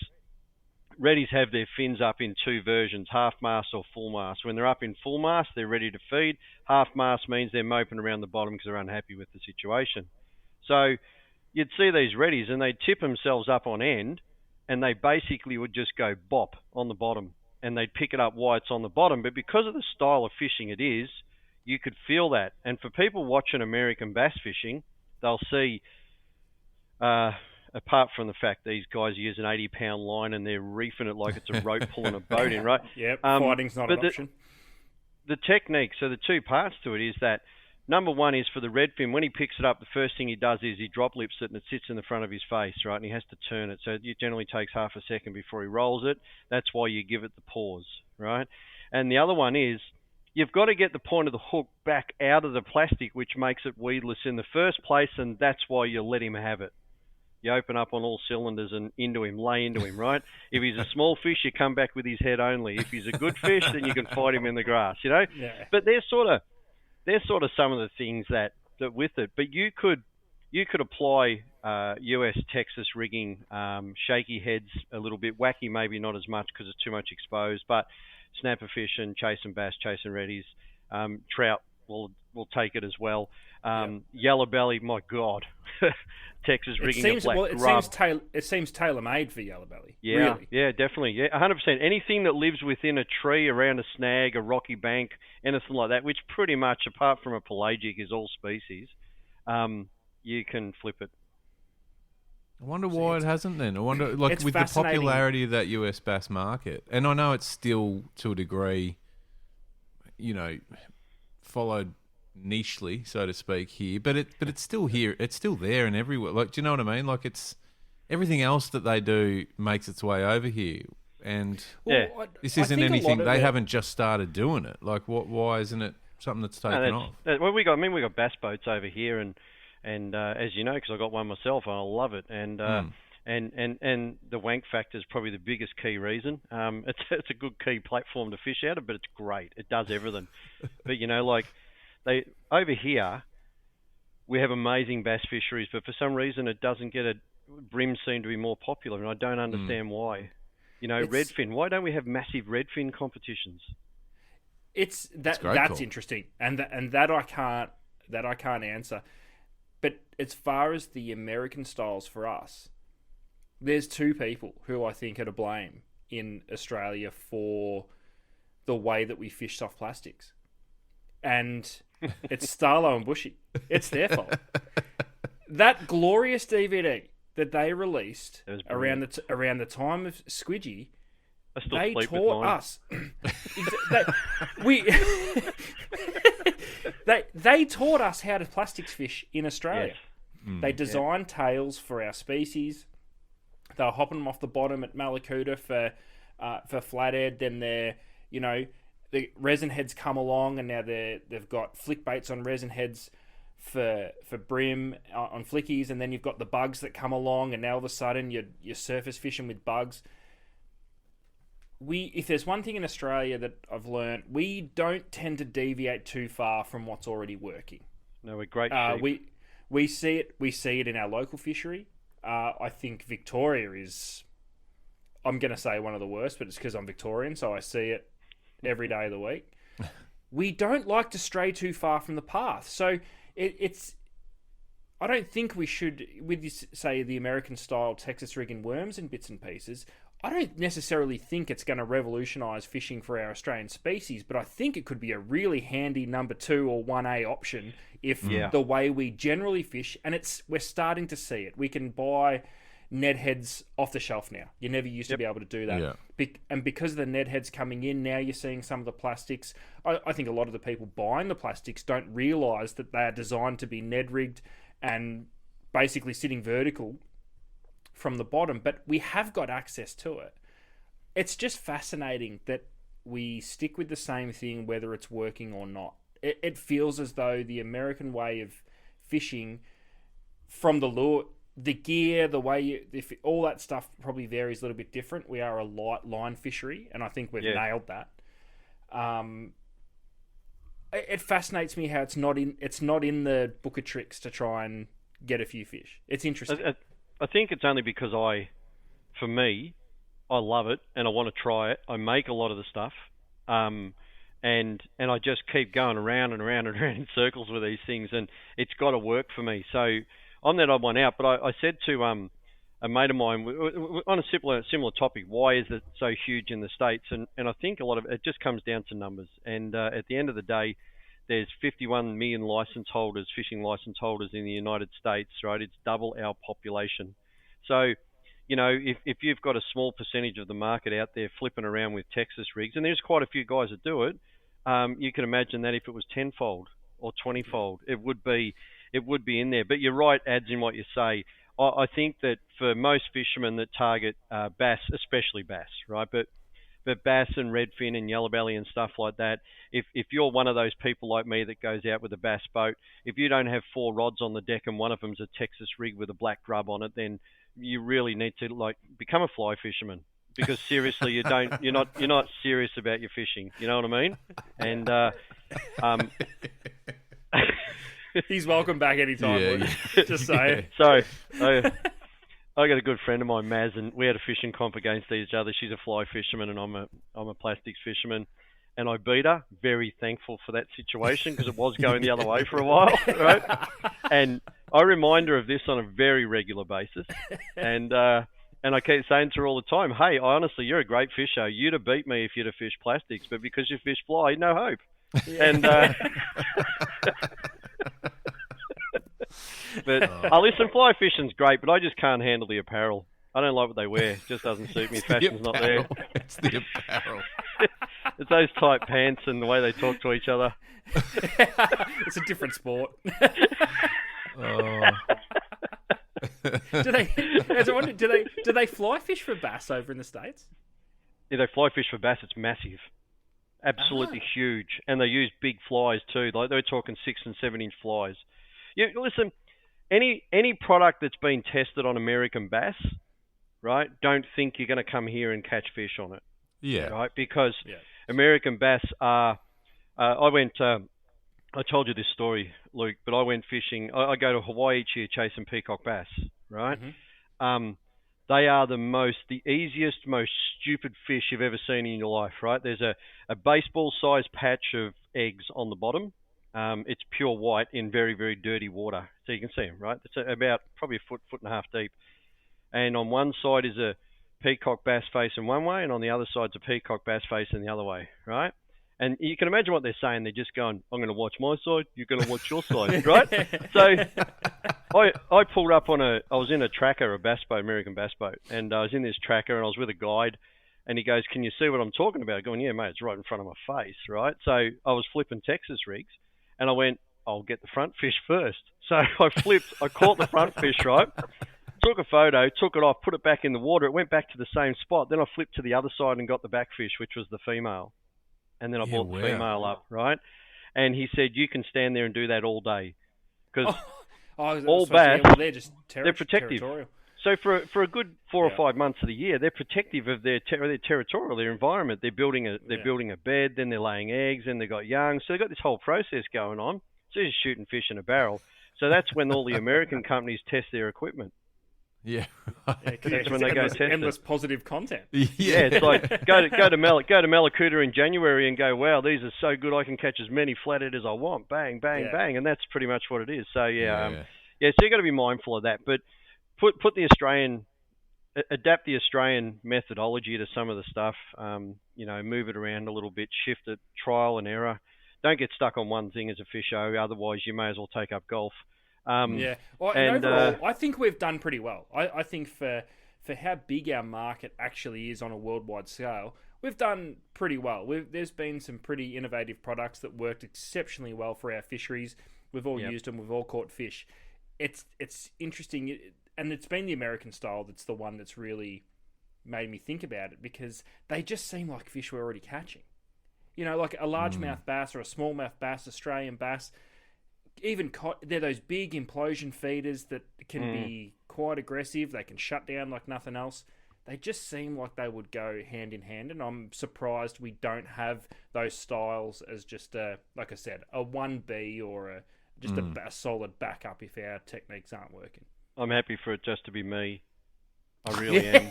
D: have their fins up in two versions, half mast or full mast. When they're up in full mast, they're ready to feed. Half mast means they're moping around the bottom because they're unhappy with the situation. So you'd see these reddies and they'd tip themselves up on end, and they basically would just go bop on the bottom, and they'd pick it up while it's on the bottom. But because of the style of fishing it is, you could feel that. And for people watching American bass fishing, they'll see, apart from the fact these guys use an 80-pound line and they're reefing it like it's a rope pulling a boat in, right?
B: Yep, fighting's not an option.
D: The technique, so the two parts to it is that number one is for the redfin. When he picks it up, the first thing he does is he drop lips it and it sits in the front of his face, right? And he has to turn it. So it generally takes half a second before he rolls it. That's why you give it the pause, right? And the other one is you've got to get the point of the hook back out of the plastic, which makes it weedless in the first place, and that's why you let him have it. You open up on all cylinders and lay into him, right? If he's a small fish, you come back with his head only. If he's a good fish, then you can fight him in the grass, you know?
B: Yeah.
D: But they're sort of some of the things that with it. But you could apply US Texas rigging, shaky heads a little bit, wacky maybe not as much because it's too much exposed, but snapper fishing, chasing bass, chasing reddies, trout will take it as well. Yellow belly, my God. Texas rigging a black grub.
B: It seems tailor-made for yellow belly.
D: Yeah,
B: really.
D: Yeah, definitely. Yeah, 100%. Anything that lives within a tree, around a snag, a rocky bank, anything like that, which pretty much, apart from a pelagic, is all species, you can flip it.
A: I wonder why it hasn't then. I wonder, like, with the popularity of that US bass market, and I know it's still, to a degree, you know, followed nichely, so to speak, here, but it's still here, it's still there and everywhere. Like, do you know what I mean? Like, it's everything else that they do makes its way over here, and this isn't anything. They haven't just started doing it. Like, why isn't it something that's taken off?
D: Well, we got bass boats over here, and as you know, because I got one myself, and I love it, and the wank factor is probably the biggest key reason. It's a good key platform to fish out of, but it's great. It does everything. But you know, like. Over here, we have amazing bass fisheries, but for some reason it doesn't get brim seem to be more popular, and I don't understand why. You know, redfin. Why don't we have massive redfin competitions?
B: That's interesting, and that I can't answer. But as far as the American styles for us, there's two people who I think are to blame in Australia for the way that we fish soft plastics. And it's Starlo and Bushy. It's their fault. That glorious DVD that they released around the time of Squidgy, they taught us. They taught us how to plastics fish in Australia. Yes. They designed tails for our species. They were hopping them off the bottom at Malakuta for flathead. Then the resin heads come along, and now they've got flick baits on resin heads for brim on flickies, and then you've got the bugs that come along, and now all of a sudden you're surface fishing with bugs. If there's one thing in Australia that I've learned, we don't tend to deviate too far from what's already working.
D: No, we're great.
B: We see it in our local fishery. I think Victoria is, I'm going to say, one of the worst, but it's because I'm Victorian, so I see it every day of the week. We don't like to stray too far from the path. So it's I don't think we should, with this, say, the American style Texas rigging worms in bits and pieces, I don't necessarily think it's going to revolutionise fishing for our Australian species, but I think it could be a really handy number 2 or 1A option if the way we generally fish, and we're starting to see it. We can buy Ned heads off the shelf now. You never used to be able to do that. Yeah. And because of the Ned heads coming in, now you're seeing some of the plastics. I think a lot of the people buying the plastics don't realise that they are designed to be Ned rigged and basically sitting vertical from the bottom, but we have got access to it. It's just fascinating that we stick with the same thing whether it's working or not. It feels as though the American way of fishing, from the lure, the gear, the way all that stuff probably varies a little bit different. We are a light line fishery, and I think we've nailed that. It fascinates me how it's not in the book of tricks to try and get a few fish. It's interesting.
D: I think it's only because for me, I love it and I want to try it. I make a lot of the stuff, and I just keep going around and around and around in circles with these things, and it's got to work for me. So I'm that odd one out. But I said to a mate of mine on a similar topic, why is it so huge in the States? And I think a lot of it just comes down to numbers. And at the end of the day, there's 51 million fishing license holders in the United States, right? It's double our population. So, you know, if you've got a small percentage of the market out there flipping around with Texas rigs, and there's quite a few guys that do it, you can imagine that if it was tenfold, or 20-fold. It would be in there. But you're right, Ads, in what you say. I think that for most fishermen that target bass, especially bass, right? But bass and redfin and yellowbelly and stuff like that, if you're one of those people like me that goes out with a bass boat, if you don't have 4 rods on the deck and one of them's a Texas rig with a black grub on it, then you really need to become a fly fisherman, because seriously, you're not serious about your fishing. You know what I mean? And
B: he's welcome back anytime.
A: Yeah.
B: Just saying.
D: So I got a good friend of mine, Maz, and we had a fishing comp against each other. She's a fly fisherman and I'm a plastics fisherman. And I beat her. Very thankful for that situation, because it was going the other way for a while, right? And I remind her of this on a very regular basis. And I keep saying to her all the time, hey, honestly, you're a great fisher. You'd have beat me if you'd have fished plastics, but because you fish fly, no hope. Yeah. And but listen, fly fishing's great, but I just can't handle the apparel. I don't like what they wear. It just doesn't suit me. Fashion's not there.
A: It's the apparel.
D: It's those tight pants and the way they talk to each other.
B: It's a different sport.
A: Oh.
B: Do they fly fish for bass over in the States?
D: Yeah, they fly fish for bass. It's massive. Absolutely huge. And they use big flies too. Like they're talking 6 and 7 inch flies. Listen, any product that's been tested on American bass, right, don't think you're going to come here and catch fish on it.
A: Yeah.
D: Right? Because American bass are... I told you this story, Luke, but I went fishing. I go to Hawaii each year chasing peacock bass, right? Mm-hmm. They are the easiest, most stupid fish you've ever seen in your life, right? There's a baseball-sized patch of eggs on the bottom. It's pure white in very, very dirty water. So you can see them, right? It's about probably a foot and a half deep. And on one side is a peacock bass facing one way, and on the other side's a peacock bass facing the other way, right? And you can imagine what they're saying. They're just going, I'm going to watch my side, you're going to watch your side, right? So I pulled up I was in a tracker, a bass boat, American bass boat, and I was in this tracker and I was with a guide, and he goes, can you see what I'm talking about? Going, yeah, mate, it's right in front of my face, right? So I was flipping Texas rigs, and I went, I'll get the front fish first. So I caught the front fish, right? Took a photo, took it off, put it back in the water. It went back to the same spot. Then I flipped to the other side and got the back fish, which was the female. And then I brought the female up, right? And he said, you can stand there and do that all day. Because all bass, they're protective. So for a good 4 or 5 months of the year, they're protective of their territorial, their environment. They're building a bed, then they're laying eggs, and they've got young. So they've got this whole process going on. So they're just shooting fish in a barrel. So that's when all the American companies test their equipment.
A: Yeah,
B: that's when they go test endless positive content.
D: Yeah, it's like go to Malakuta in January and go, wow, these are so good. I can catch as many flathead as I want. Bang, bang, bang, and that's pretty much what it is. So so you got to be mindful of that. But adapt the Australian methodology to some of the stuff. Move it around a little bit, shift it, trial and error. Don't get stuck on one thing as a fisho. Otherwise, you may as well take up golf.
B: Overall, I think we've done pretty well. I think for how big our market actually is on a worldwide scale, we've done pretty well. There's been some pretty innovative products that worked exceptionally well for our fisheries. We've all used them. We've all caught fish. It's interesting, and it's been the American style that's the one that's really made me think about it, because they just seem like fish we're already catching. Like a largemouth bass or a smallmouth bass, Australian bass. Even they're those big implosion feeders that can be quite aggressive. They can shut down like nothing else. They just seem like they would go hand in hand, and I'm surprised we don't have those styles as just like I said, a 1B or a solid backup if our techniques aren't working.
D: I'm happy for it just to be me. I really am.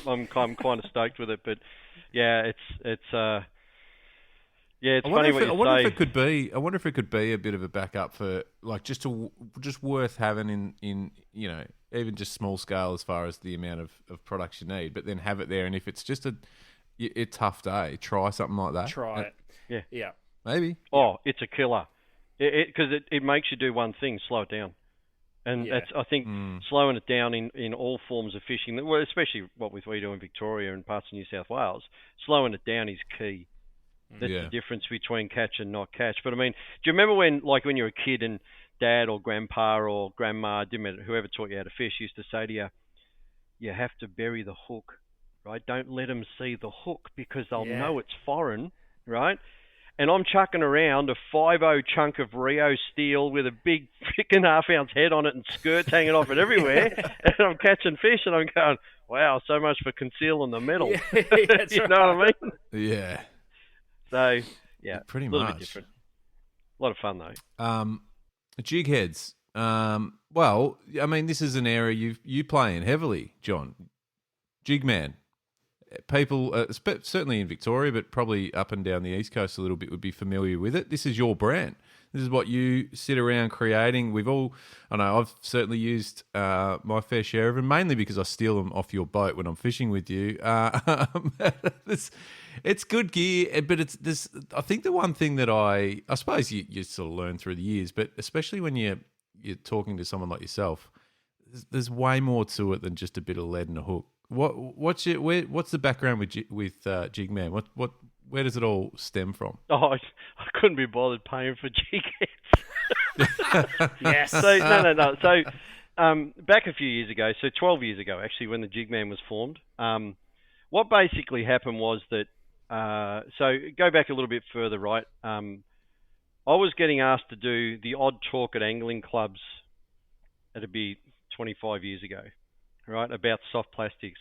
D: I'm kind of stoked with it, but yeah, it's funny what you say.
A: I wonder if it could be a bit of a backup for just worth having in even just small scale as far as the amount of products you need, but then have it there. And if it's just a tough day, try something like that.
B: Try it. Yeah.
A: Maybe.
D: Oh, it's a killer. Because it makes you do one thing, slow it down. And that's, I think, slowing it down in all forms of fishing, especially what we do in Victoria and parts of New South Wales, slowing it down is key. That's
A: Yeah.
D: the difference between catch and not catch. But I mean, do you remember when you were a kid and dad or grandpa or grandma, didn't matter, whoever taught you how to fish, used to say to you, you have to bury the hook, right? Don't let them see the hook because they'll know it's foreign, right? And I'm chucking around a 5.0 chunk of Rio steel with a big freaking half-ounce head on it and skirts hanging off it everywhere, and I'm catching fish, and I'm going, wow, so much for concealing the metal. You know what I mean?
A: Yeah.
D: So, yeah,
A: Pretty
D: a little
A: much.
D: bit different. A lot of fun, though.
A: Jig heads. Well, I mean, this is an area you play in heavily, John. Jig man. People, certainly in Victoria, but probably up and down the East Coast a little bit, would be familiar with it. This is your brand. This is what you sit around creating. I know I've certainly used my fair share of them, mainly because I steal them off your boat when I'm fishing with you. It's good gear, but it's this. I think the one thing that I suppose you sort of learn through the years, but especially when you're talking to someone like yourself, there's way more to it than just a bit of lead and a hook. What's the background with Jig Man? Where does it all stem from?
D: Oh, I couldn't be bothered paying for jig heads.
B: Yes.
D: So no. So back a few years ago, so 12 years ago actually, when the Jig Man was formed, what basically happened was that. So go back a little bit further, right? I was getting asked to do the odd talk at angling clubs. It'd be 25 years ago. Right, about soft plastics.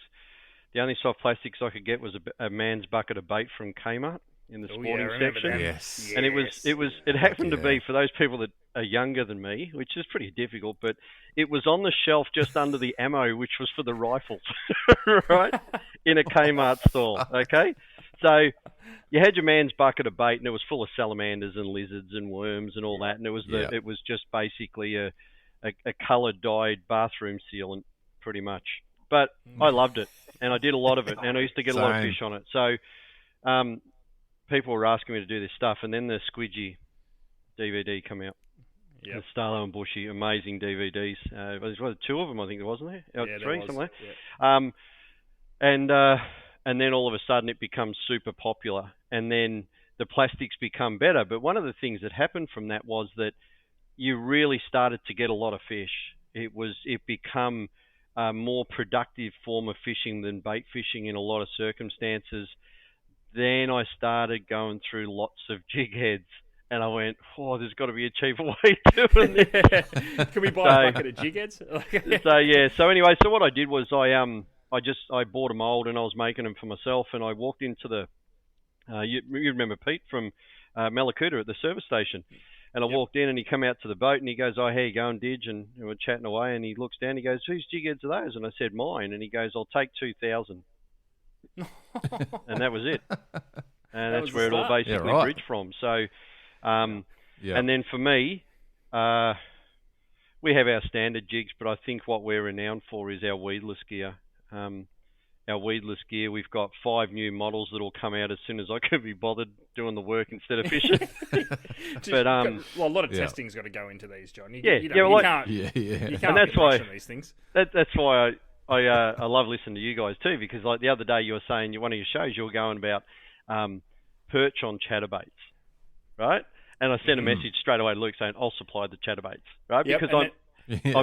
D: The only soft plastics I could get was a man's bucket of bait from Kmart in the sporting section.
B: That.
A: Yes.
D: And it happened to be, for those people that are younger than me, which is pretty difficult, but it was on the shelf just under the ammo, which was for the rifles, right, in a Kmart store. Okay, so you had your man's bucket of bait, and it was full of salamanders and lizards and worms and all that, and it was just basically a coloured dyed bathroom sealant. Pretty much, but I loved it, and I did a lot of it, and I used to get a lot of fish on it. So, people were asking me to do this stuff, and then the Squidgy DVD come out. The Starlo and Bushy, amazing DVDs. There was two of them, I think there wasn't there? Three, somewhere. Yeah. And then all of a sudden it becomes super popular, and then the plastics become better. But one of the things that happened from that was that you really started to get a lot of fish. It become a more productive form of fishing than bait fishing in a lot of circumstances. Then I started going through lots of jig heads, and I went, oh, there's got to be a cheaper way of doing this.
B: Can we buy a bucket of jig heads?
D: So anyway, so what I did was I bought a mold, and I was making them for myself, and I walked into the you remember Pete from Malakuta at the service station. And I walked in, and he come out to the boat, and he goes, oh, how you going, Didge? And we're chatting away, and he looks down, he goes, whose jig heads are those? And I said, mine. And he goes, I'll take 2,000. And that was it. And that's where it all basically bridged from. So, and then for me, we have our standard jigs, but I think what we're renowned for is our weedless gear. Our weedless gear, we've got 5 new models that'll come out as soon as I can be bothered doing the work instead of fishing. But
B: a lot of testing's got to go into these, John. You can't
D: and that's why
B: these things.
D: That's why I love listening to you guys too, because like the other day you were saying, one of your shows, you were going about perch on chatterbaits, right? And I sent a message straight away to Luke saying, I'll supply the chatterbaits, right? Because I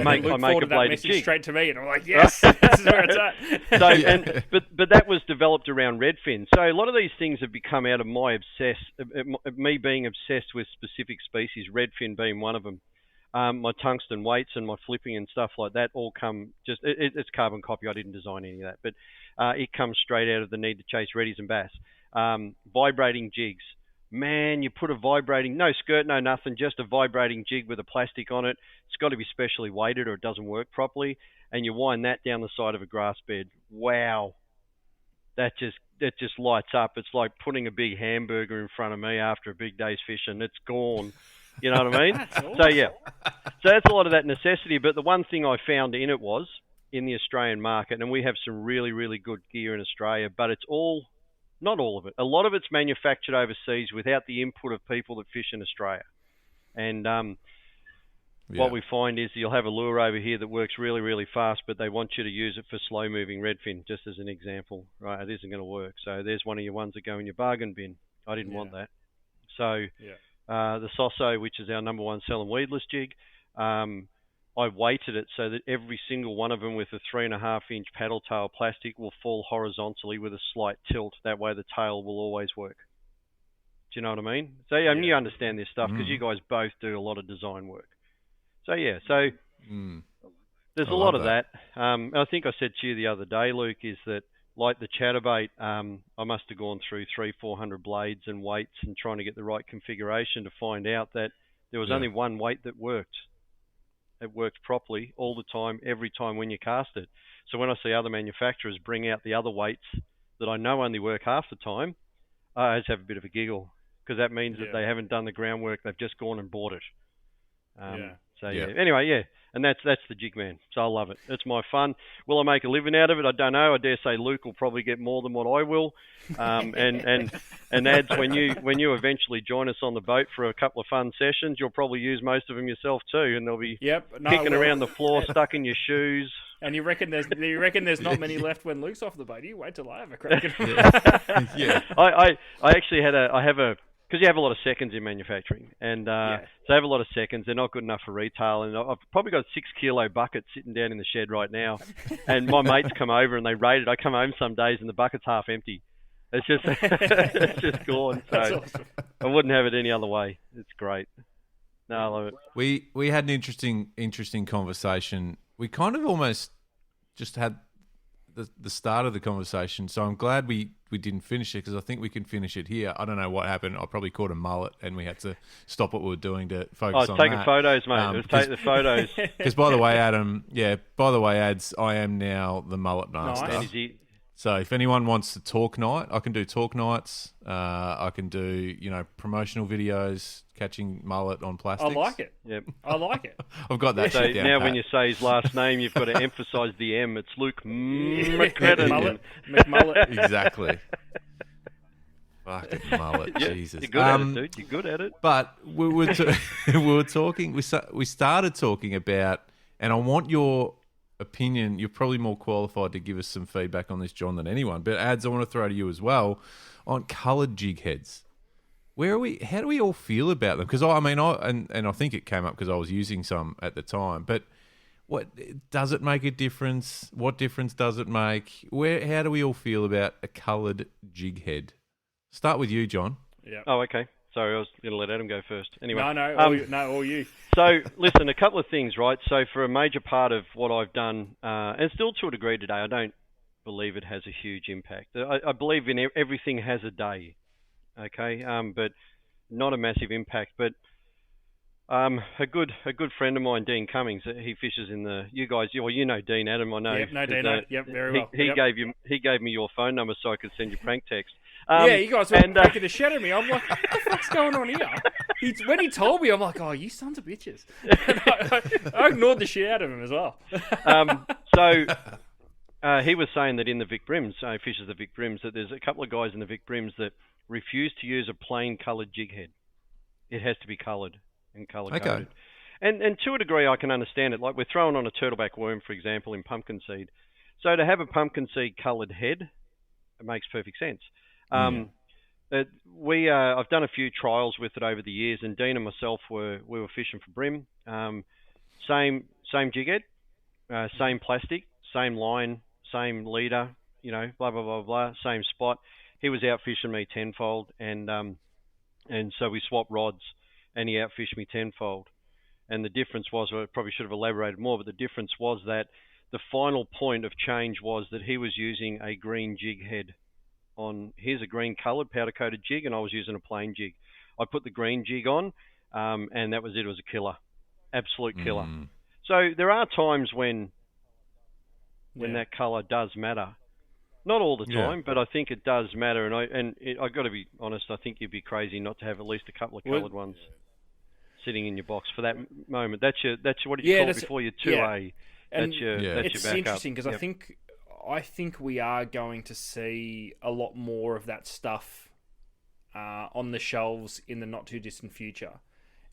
D: make a bladed jig
B: straight to me, and I'm like, yes, this is where it's at.
D: So, but that was developed around redfin. So a lot of these things have become out of me being obsessed with specific species, redfin being one of them. My tungsten weights and my flipping and stuff like that all come it's carbon copy. I didn't design any of that, but it comes straight out of the need to chase reddies and bass. Vibrating jigs. Man, you put a vibrating, no skirt, no nothing, just a vibrating jig with a plastic on it. It's got to be specially weighted or it doesn't work properly. And you wind that down the side of a grass bed. Wow. That just lights up. It's like putting a big hamburger in front of me after a big day's fishing. It's gone. You know what I mean?
B: Awesome.
D: So, yeah. So that's a lot of that necessity. But the one thing I found in it was, in the Australian market, and we have some really, really good gear in Australia, but it's all... Not all of it. A lot of it's manufactured overseas without the input of people that fish in Australia. And what we find is you'll have a lure over here that works really, really fast, but they want you to use it for slow-moving redfin, just as an example. Right, it isn't going to work. So there's one of your ones that go in your bargain bin. I didn't want that. So the Soso, which is our number one selling weedless jig, I weighted it so that every single one of them with a 3.5-inch paddle tail plastic will fall horizontally with a slight tilt. That way the tail will always work. Do you know what I mean? So you understand this stuff because you guys both do a lot of design work. So there's a lot of that. I think I said to you the other day, Luke, is that like the chatterbait, I must have gone through 300-400 blades and weights and trying to get the right configuration to find out that there was only one weight that worked. It worked properly all the time, every time when you cast it. So when I see other manufacturers bring out the other weights that I know only work half the time, I always have a bit of a giggle because that means that they haven't done the groundwork. They've just gone and bought it. Anyway, and that's the jig, man. So I love it. It's my fun. Will I make a living out of it? I don't know. I dare say Luke will probably get more than what I will. And Ads, when you eventually join us on the boat for a couple of fun sessions, you'll probably use most of them yourself too, and they'll be kicking around the floor, stuck in your shoes.
B: And you reckon there's not many left when Luke's off the boat? You wait till I have a crack at it.
D: I actually have a. Because you have a lot of seconds in manufacturing, and so I have a lot of seconds. They're not good enough for retail, and I've probably got 6-kilo buckets sitting down in the shed right now. And my mates come over and they rate it. I come home some days and the bucket's half empty. It's just it's just gone. So awesome. I wouldn't have it any other way. It's great. No, I love it.
A: We had an interesting conversation. We kind of almost just had the start of the conversation, so I'm glad we didn't finish it because I think we can finish it here. I don't know what happened. I probably caught a mullet and we had to stop what we were doing to focus on that.
D: Taking photos, mate. Let's take the photos.
A: Because by the way, Adam, Ads, I am now the mullet master.
B: Nice.
A: So if anyone wants to talk night, I can do talk nights. I can do, promotional videos, catching mullet on plastics.
B: I like it.
D: Yep.
B: I like it.
A: I've got that shit down.
D: Now when you say his last name, you've got to emphasise the M. It's Luke McCredden.
B: McMullet.
A: Exactly. Fucking mullet, Jesus.
D: You're good at it, dude. You're good at it.
A: But we were talking, we started talking about, and I want your opinion. You're probably more qualified to give us some feedback on this, John, than anyone. But Ads, I want to throw to you as well on coloured jig heads. Where are we? How do we all feel about them? Because I think it came up because I was using some at the time. But what does it make a difference? What difference does it make? How do we all feel about a coloured jig head? Start with you, John.
B: Yeah.
D: Oh, okay. Sorry, I was going to let Adam go first. Anyway.
B: All you.
D: So, listen, a couple of things, right? So, for a major part of what I've done, and still to a degree today, I don't believe it has a huge impact. I believe in everything has a day, okay? But not a massive impact. But a good friend of mine, Dean Cummings, he fishes in the. You guys, Dean, Adam, I know.
B: Yep, no, Dean, yep, very well.
D: He gave me your phone number so I could send you prank text.
B: You guys were cracking the shit at me. I'm like, what the fuck's going on here? When he told me, I'm like, oh, you sons of bitches. I ignored the shit out of him as well.
D: He was saying that in the Vic Brims, he fishes the Vic Brims, that there's a couple of guys in the Vic Brims that refuse to use a plain coloured jig head. It has to be coloured and colour-coded.
A: Okay.
D: And to a degree, I can understand it. Like we're throwing on a turtleback worm, for example, in pumpkin seed. So to have a pumpkin seed coloured head, it makes perfect sense. I've done a few trials with it over the years, and Dean and myself we were fishing for brim. Same jig head, same plastic, same line, same leader, blah blah blah blah, same spot. He was out fishing me tenfold, and so we swapped rods, and he outfished me tenfold. And the difference was, I probably should have elaborated more, but the difference was that the final point of change was that he was using a green jig head. Here's a green coloured powder coated jig, and I was using a plain jig. I put the green jig on, and that was it. It was a killer, absolute killer. So there are times when that colour does matter. Not all the time, but I think it does matter. And I've got to be honest. I think you'd be crazy not to have at least a couple of coloured ones sitting in your box for that moment. That's what did you call it before your 2A. That's your backup.
B: It's interesting because I think we are going to see a lot more of that stuff on the shelves in the not too distant future.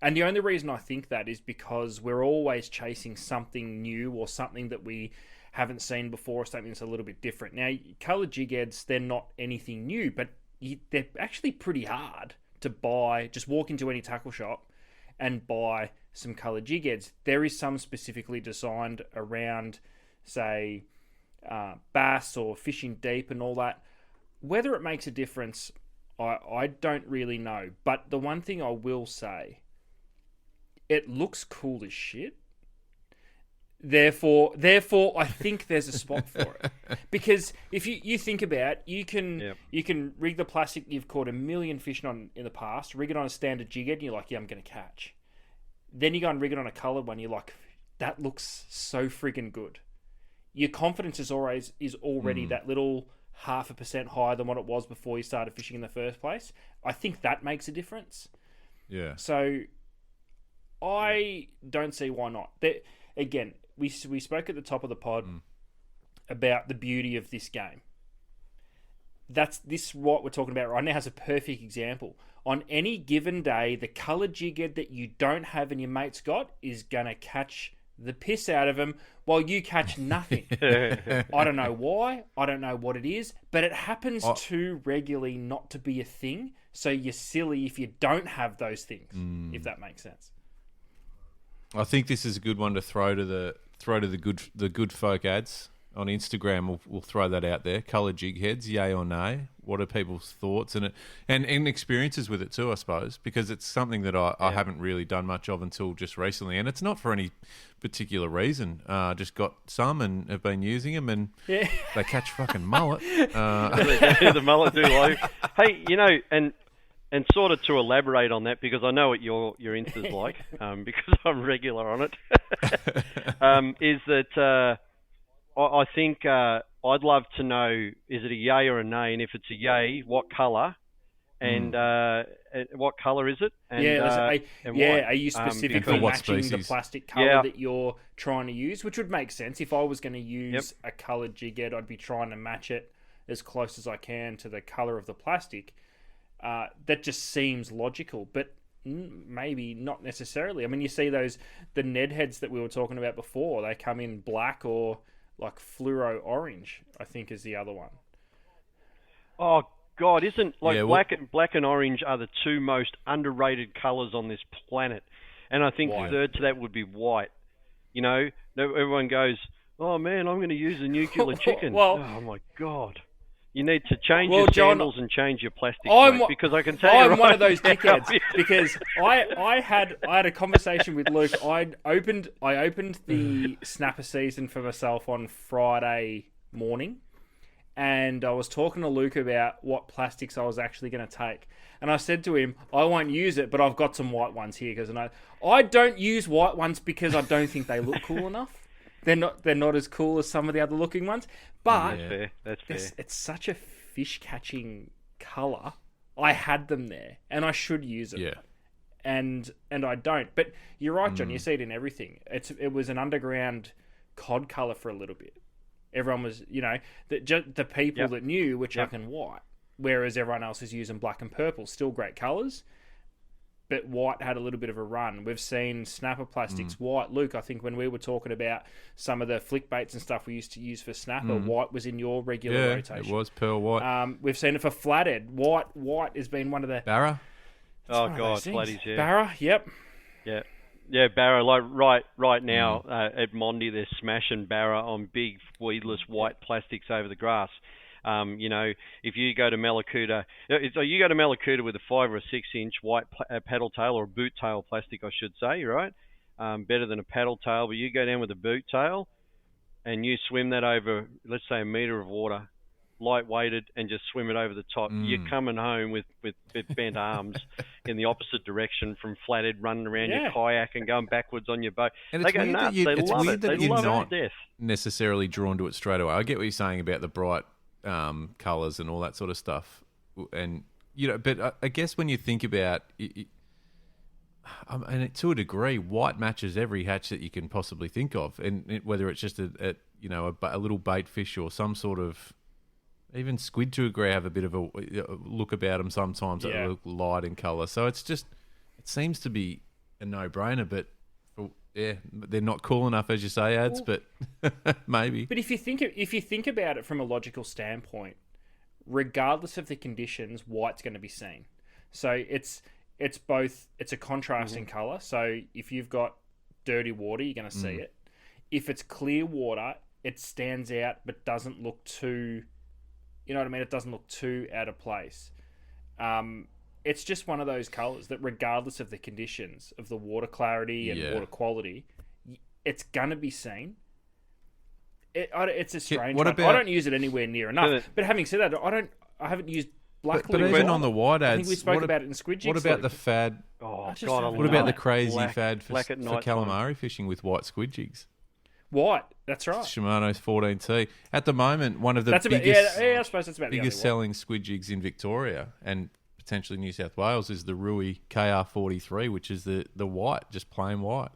B: And the only reason I think that is because we're always chasing something new or something that we haven't seen before, or something that's a little bit different. Now, coloured jig heads, they're not anything new, but they're actually pretty hard to buy. Just walk into any tackle shop and buy some coloured jig heads. There is some specifically designed around, say, bass or fishing deep and all that. Whether it makes a difference, I don't really know. But the one thing I will say, it looks cool as shit. Therefore, I think there's a spot for it. Because if you think about it, you can rig the plastic you've caught a million fish on in the past, rig it on a standard jig head, and you're like, yeah, I'm going to catch. Then you go and rig it on a coloured one, you're like, that looks so friggin' good. Your confidence is already that little 0.5% higher than what it was before you started fishing in the first place. I think that makes a difference.
A: Yeah.
B: So I don't see why not. Again, we spoke at the top of the pod about the beauty of this game. What we're talking about right now is a perfect example. On any given day, the coloured jig head that you don't have and your mate's got is going to catch the piss out of him while you catch nothing. I don't know why. I don't know what it is, but it happens too regularly not to be a thing. So you're silly if you don't have those things, if that makes sense.
A: I think this is a good one to throw to the good folk ads on Instagram. We'll throw that out there. Coloured jig heads, yay or nay? What are people's thoughts and experiences with it too? I suppose because it's something that I haven't really done much of until just recently, and it's not for any particular reason. Just got some and have been using them, and they catch fucking mullet.
D: The mullet do like. Hey, and sort of to elaborate on that, because I know what your Insta's like, because I'm regular on it, is that I think I'd love to know, is it a yay or a nay? And if it's a yay, what colour? And what colour is it? And, and why?
B: Are you specifically matching the plastic colour that you're trying to use? Which would make sense. If I was going to use a coloured jig head, I'd be trying to match it as close as I can to the colour of the plastic. That just seems logical, but maybe not necessarily. I mean, you see the Ned heads that we were talking about before. They come in black or like fluoro orange, I think is the other one.
D: Oh God, isn't black and orange are the two most underrated colours on this planet, and I think third to that would be white. Everyone goes, "Oh man, I'm going to use a nuclear chicken." Oh my God. You need to change your sandals and change your plastic because I can tell you
B: I'm one of those dickheads because I had a conversation with Luke. I opened the snapper season for myself on Friday morning, and I was talking to Luke about what plastics I was actually going to take. And I said to him, I won't use it, but I've got some white ones here because I don't use white ones because I don't think they look cool enough. They're not as cool as some of the other looking ones, but
D: that's fair.
B: It's such a fish catching color. I had them there, and I should use them.
A: Yeah,
B: and I don't. But you're right, John. You see it in everything. It was an underground cod color for a little bit. Everyone was, the people that knew were chucking white, whereas everyone else is using black and purple. Still great colors. But white had a little bit of a run. We've seen snapper plastics white. Luke, I think when we were talking about some of the flick baits and stuff we used to use for snapper, white was in your regular rotation.
A: It was pearl white.
B: We've seen it for flathead. White has been one of the...
A: Barra?
D: Oh, God, flatties, yeah.
B: Barra, yep.
D: Yeah. Yeah, Barra, like right now at Mondi, they're smashing Barra on big weedless white plastics over the grass. If you go to Malakuta, so you go to Malakuta with a 5 or a 6 inch white paddle tail or boot tail plastic, I should say, right? Better than a paddle tail, but you go down with a boot tail and you swim that over, let's say, a metre of water, light weighted, and just swim it over the top. You're coming home with bent arms in the opposite direction from flathead, running around your kayak and going backwards on your boat.
A: And
D: they go nuts. They love it. They love it to death.
A: Necessarily drawn to it straight away. I get what you're saying about the bright colours and all that sort of stuff, and but I guess when you think about it, and to a degree, white matches every hatch that you can possibly think of, and whether it's just a little bait fish or some sort of, even squid to a degree have a bit of a look about them sometimes that look light in colour. So it seems to be a no-brainer, but they're not cool enough, as you say, ads, but maybe.
B: But if you think about it from a logical standpoint, regardless of the conditions, white's going to be seen. So it's a contrasting color. So if you've got dirty water, you're going to see it. If it's clear water, it stands out but doesn't look too, you know what I mean? It doesn't look too out of place. It's just one of those colors that, regardless of the conditions of the water clarity and water quality, it's gonna be seen. It's a strange one. I don't use it anywhere near enough. But having said that, I haven't used black.
A: But even on the white ads,
B: I think we spoke about it in Squid Jigs.
A: What about the fad?
D: Oh God!
A: What about the crazy fad for
D: black at night
A: calamari fishing with white squid jigs?
B: White, that's right.
A: Shimano's 14T. At the moment, one of the
B: I suppose that's about
A: biggest selling squid jigs in Victoria and potentially New South Wales is the Rui KR43, which is the white, just plain white.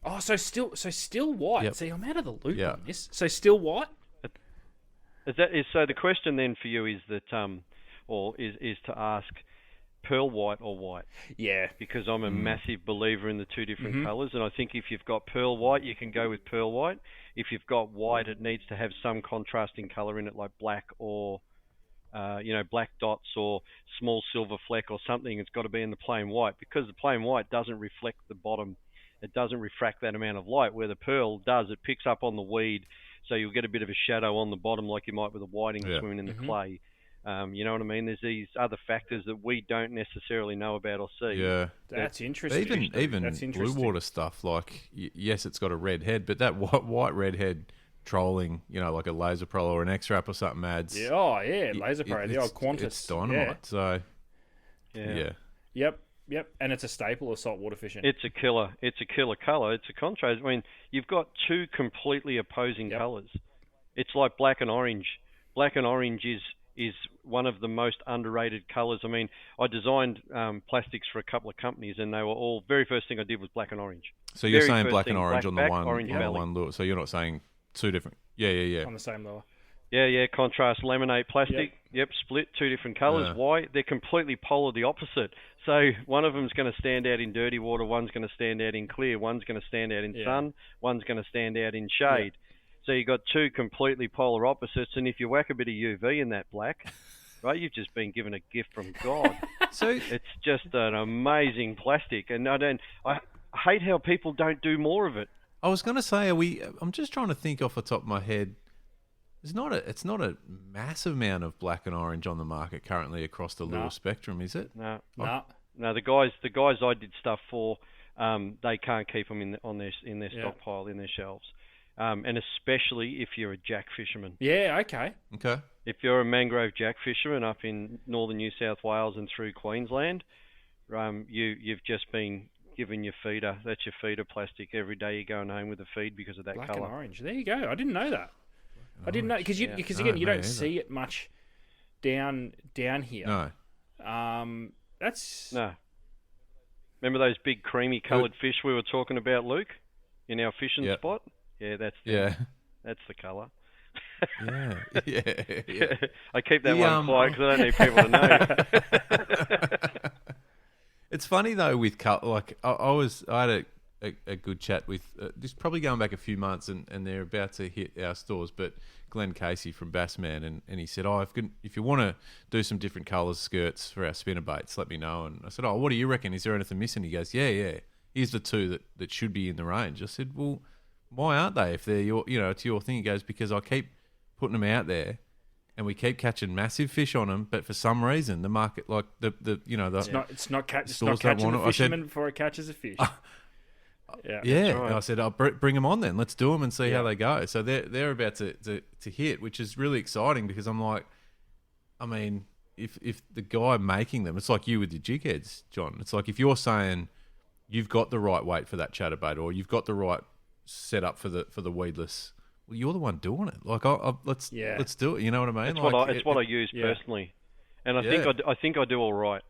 B: Oh, so still white.
A: Yep.
B: See, I'm out of the loop on this. So still white.
D: So the question then for you is that, is to ask pearl white or white?
B: Yeah.
D: Because I'm a massive believer in the two different colours, and I think if you've got pearl white, you can go with pearl white. If you've got white, it needs to have some contrasting colour in it, like black or, black dots or small silver fleck or something. It's got to be in the plain white, because the plain white doesn't reflect the bottom. It doesn't refract that amount of light, where the pearl does. It picks up on the weed, so you'll get a bit of a shadow on the bottom like you might with a whiting swimming in the clay. You know what I mean? There's these other factors that we don't necessarily know about or see.
A: Yeah.
B: That's interesting.
A: Even
B: That's
A: blue water stuff, like, yes, it's got a red head, but that white red head trolling, like a Laser Pro or an X-Rap or something adds...
B: Laser Pro, the old Qantas.
A: It's dynamite, so...
D: Yeah.
B: Yep, and it's a staple of saltwater fishing.
D: It's a killer. It's a killer colour. It's a contrast. I mean, you've got two completely opposing colours. It's like black and orange. Black and orange is one of the most underrated colours. I mean, I designed plastics for a couple of companies, and they were all... Very first thing I did was black and orange.
A: So you're saying black and orange
D: black
A: on the
D: back,
A: one,
D: orange belly.
A: one lure. So you're not saying two different... Yeah.
B: On the same lure.
D: Yeah, contrast laminate plastic. Yep, split, two different colours.
A: Yeah.
D: Why? They're completely polar the opposite. So one of them's going to stand out in dirty water, one's going to stand out in clear, one's going to stand out in sun, one's going to stand out in shade. So you've got two completely polar opposites, and if you whack a bit of UV in that black, right, you've just been given a gift from God.
A: So
D: it's just an amazing plastic, and I hate how people don't do more of it.
A: I was going to say, I'm just trying to think off the top of my head. It's not a massive amount of black and orange on the market currently across the lure spectrum, is it?
D: No. The guys I did stuff for, they can't keep them in their stockpile, in their shelves, and especially if you're a jack fisherman.
B: Yeah. Okay.
D: If you're a mangrove jack fisherman up in northern New South Wales and through Queensland, you've just been given your feeder. That's your feeder plastic every day. You're going home with a feed because of that
B: black
D: colour.
B: And orange. There you go. I didn't know that. I didn't know because again you don't see it much down here.
A: No.
B: That's
D: no. Remember those big creamy coloured fish we were talking about, Luke, in our fishing spot? Yeah, that's the colour.
A: Yeah.
D: I keep that one quiet because I don't need people to know.
A: It's funny though with like I had a good chat with this probably going back a few months, and they're about to hit our stores, but Glenn Casey from Bassman, and he said, if you want to do some different colours skirts for our spinnerbaits, let me know. And I said, what do you reckon? Is there anything missing? He goes, yeah. Here's the two that should be in the range. I said, well, why aren't they? If they're it's your thing. He goes, because I keep putting them out there, and we keep catching massive fish on them, but for some reason the market, like
B: it's not catching the fisherman before it catches a fish.
A: Yeah. Right. I said, I'll bring them on then. Let's do them and see how they go. So they're about to hit, which is really exciting because I'm like, I mean, if the guy making them, it's like you with your jig heads, John. It's like if you're saying you've got the right weight for that chatterbait or you've got the right setup for the weedless, well, you're the one doing it. Like, let's do it. You know what I mean?
D: It's what I use personally, and I think I do all right.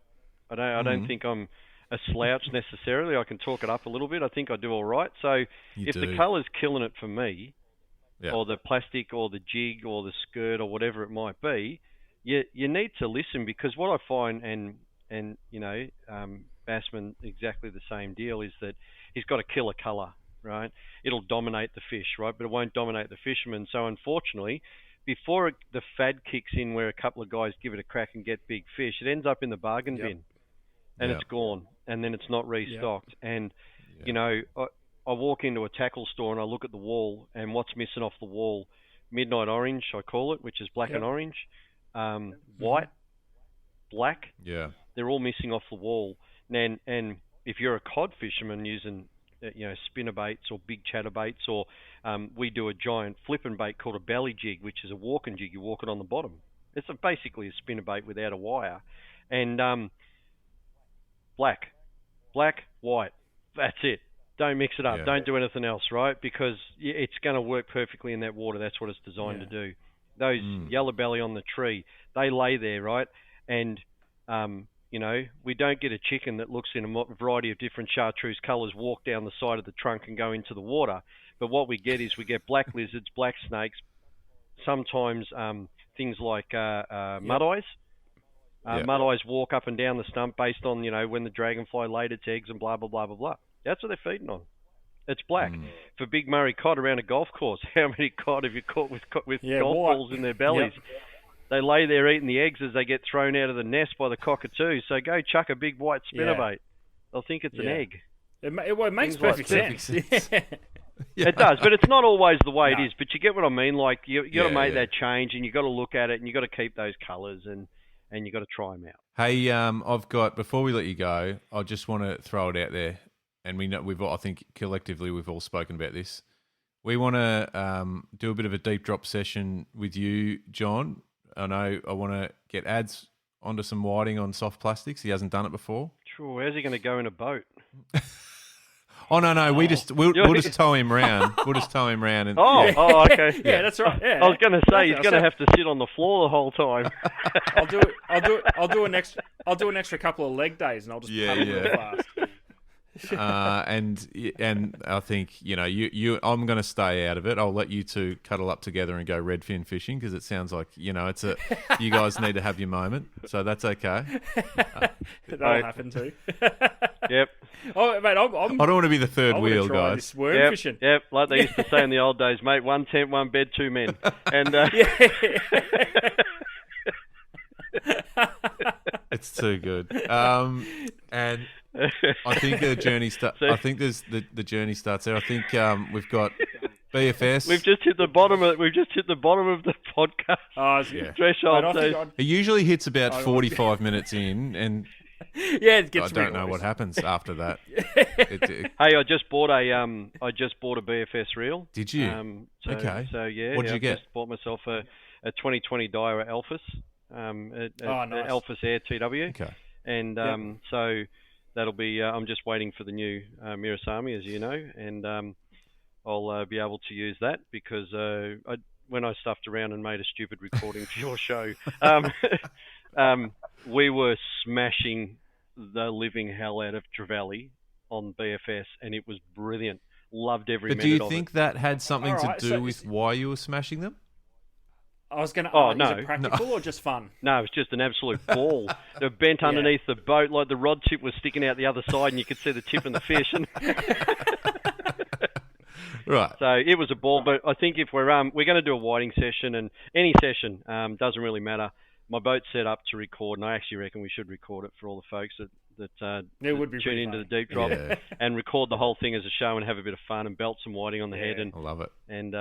D: I don't think I'm a slouch necessarily. I can talk it up a little bit. I think I do all right. So if the colour's killing it for me, or the plastic or the jig or the skirt or whatever it might be, you need to listen, because what I find, and Bassman, exactly the same deal, is that he's got a killer colour, right? It'll dominate the fish, right? But it won't dominate the fisherman. So unfortunately, before the fad kicks in, where a couple of guys give it a crack and get big fish, it ends up in the bargain bin, and it's gone, and then it's not restocked. And you know, I walk into a tackle store and I look at the wall, and what's missing off the wall? Midnight orange, I call it, which is black and orange, white, black.
A: Yeah.
D: They're all missing off the wall. And if you're a cod fisherman using, spinner baits or big chatterbaits, or we do a giant flipping bait called a belly jig, which is a walking jig. You walk it on the bottom. It's basically a spinner bait without a wire. And black, white. That's it. Don't mix it up.
A: Yeah.
D: Don't do anything else, right? Because it's going to work perfectly in that water. That's what it's designed to do. Those yellow belly on the tree, they lay there, right? And, we don't get a chicken that looks in a variety of different chartreuse colours walk down the side of the trunk and go into the water. But what we get is we get black lizards, black snakes, sometimes things like mud eyes. Mud eyes walk up and down the stump based on, when the dragonfly laid its eggs and blah, blah, blah, blah, blah. That's what they're feeding on. It's black. For big Murray cod around a golf course, how many cod have you caught with golf balls in their bellies? Yep. They lay there eating the eggs as they get thrown out of the nest by the cockatoo. So go chuck a big white spinnerbait. They'll think it's an egg.
B: It makes perfect sense.
D: It does, but it's not always the way it is. But you get what I mean? Like, you got to make that change, and you got to look at it, and you got to keep those colours, and you got to try them out.
A: Hey, I've got, before we let you go, I just want to throw it out there. And we know I think collectively we've all spoken about this. We want to do a bit of a deep drop session with you, John. I know I want to get Ads onto some whiting on soft plastics. He hasn't done it before.
D: Sure. Where's he going to go in a boat?
A: No. We'll just tow him round. We'll just tow him round. And,
D: okay.
B: Yeah, that's right. Yeah.
D: I was going to say he's going to have to sit on the floor the whole time.
B: I'll do an extra couple of leg days, and I'll just paddle real fast.
A: And I think I'm going to stay out of it. I'll let you two cuddle up together and go redfin fishing, because it sounds like you guys need to have your moment, so that's okay.
B: That'll happen too.
D: Yep.
B: Oh, mate, I
A: don't want to be the third wheel, guys.
B: This worm fishing.
D: Yep, like they used to say in the old days, mate. 1 tent, 1 bed, 2 men. And
A: it's too good. And I think the journey I think there's the journey starts there. I think we've got BFS.
D: We've just hit the bottom of the podcast. Threshold.
A: It usually hits about 45 minutes in, and
B: it gets.
A: I don't know what happens after that.
D: Hey, I just bought a BFS reel.
A: Did you?
D: Okay. So
A: what did you get?
D: I just bought myself a 2020 Daiwa Alphys.
B: Nice.
D: Alphys Air TW.
A: Okay.
D: And so that'll be. I'm just waiting for the new Mirasami, as you know, and I'll be able to use that because when I stuffed around and made a stupid recording for your show, we were smashing the living hell out of Trevally on BFS, and it was brilliant. Loved every minute of it.
A: But do you think that had something to do with why you were smashing them?
B: I was going to
D: no.
B: Is it practical or just fun?
D: No, it was just an absolute ball. They were bent underneath the boat, like the rod tip was sticking out the other side, and you could see the tip and the fish.
A: Right.
D: So it was a ball, but I think if we're going to do a whiting session, and any session doesn't really matter. My boat's set up to record, and I actually reckon we should record it for all the folks that tune into the deep drop and record the whole thing as a show and have a bit of fun and belt some whiting on the head and
A: I love it
D: and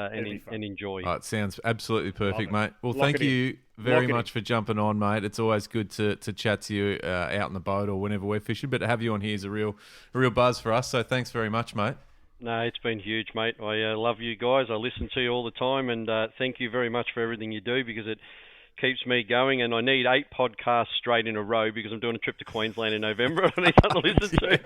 D: enjoy.
A: Oh, it sounds absolutely perfect, mate. Well, thank you very much for jumping on, mate. It's always good to chat to you out in the boat or whenever we're fishing, but to have you on here is a real buzz for us. So thanks very much, mate.
D: No, it's been huge, mate. I love you guys. I listen to you all the time, and thank you very much for everything you do because it keeps me going, and I need 8 podcasts straight in a row because I'm doing a trip to Queensland in November. I need something to listen
B: to.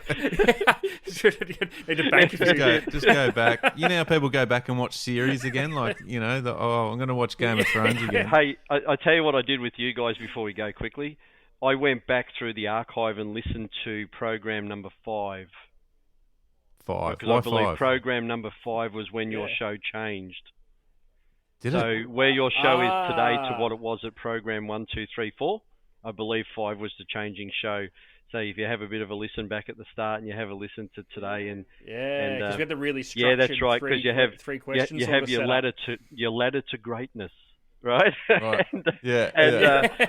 A: Just go back. You know how people go back and watch series again? Like, I'm going to watch Game of Thrones again.
D: Hey, I tell you what I did with you guys before we go quickly. I went back through the archive and listened to program number 5. Because I believe program number 5 was when your show changed. Where your show is today to what it was at program 1, 2, 3, 4, I believe 5 was the changing show. So if you have a bit of a listen back at the start and you have a listen to today and
B: because we had the really structured
D: that's right, because you have
B: three questions.
D: you have your ladder to greatness. right?
A: Right.
D: and,
A: Yeah,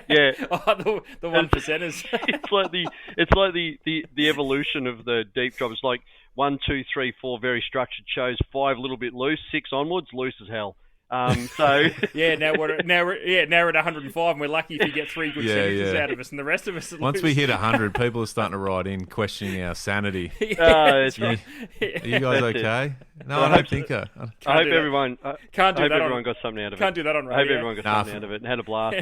D: yeah.
B: Oh, the 1%ers.
D: It's like the evolution of the deep drop. It's like 1, 2, 3, 4 very structured shows, 5 a little bit loose, 6 onwards loose as hell. So
B: yeah, now we're at 105, and we're lucky if you get 3 good sentences out of us, and the rest of us.
A: Once we hit 100, people are starting to write in questioning our sanity.
D: That's right.
A: Are you guys okay? No, I don't think so.
D: I hope everyone
B: can't do that.
D: Everyone got something out of it.
B: Can't do that on radio.
D: I hope everyone got something out of it and had a blast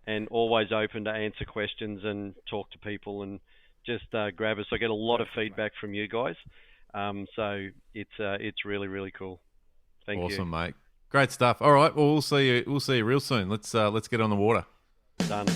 D: and always open to answer questions and talk to people and just grab us. I get a lot of feedback from you guys, so it's really, really cool. Thank you.
A: Awesome, mate. Great stuff. All right, well, we'll see you real soon. Let's get on the water.
D: Done.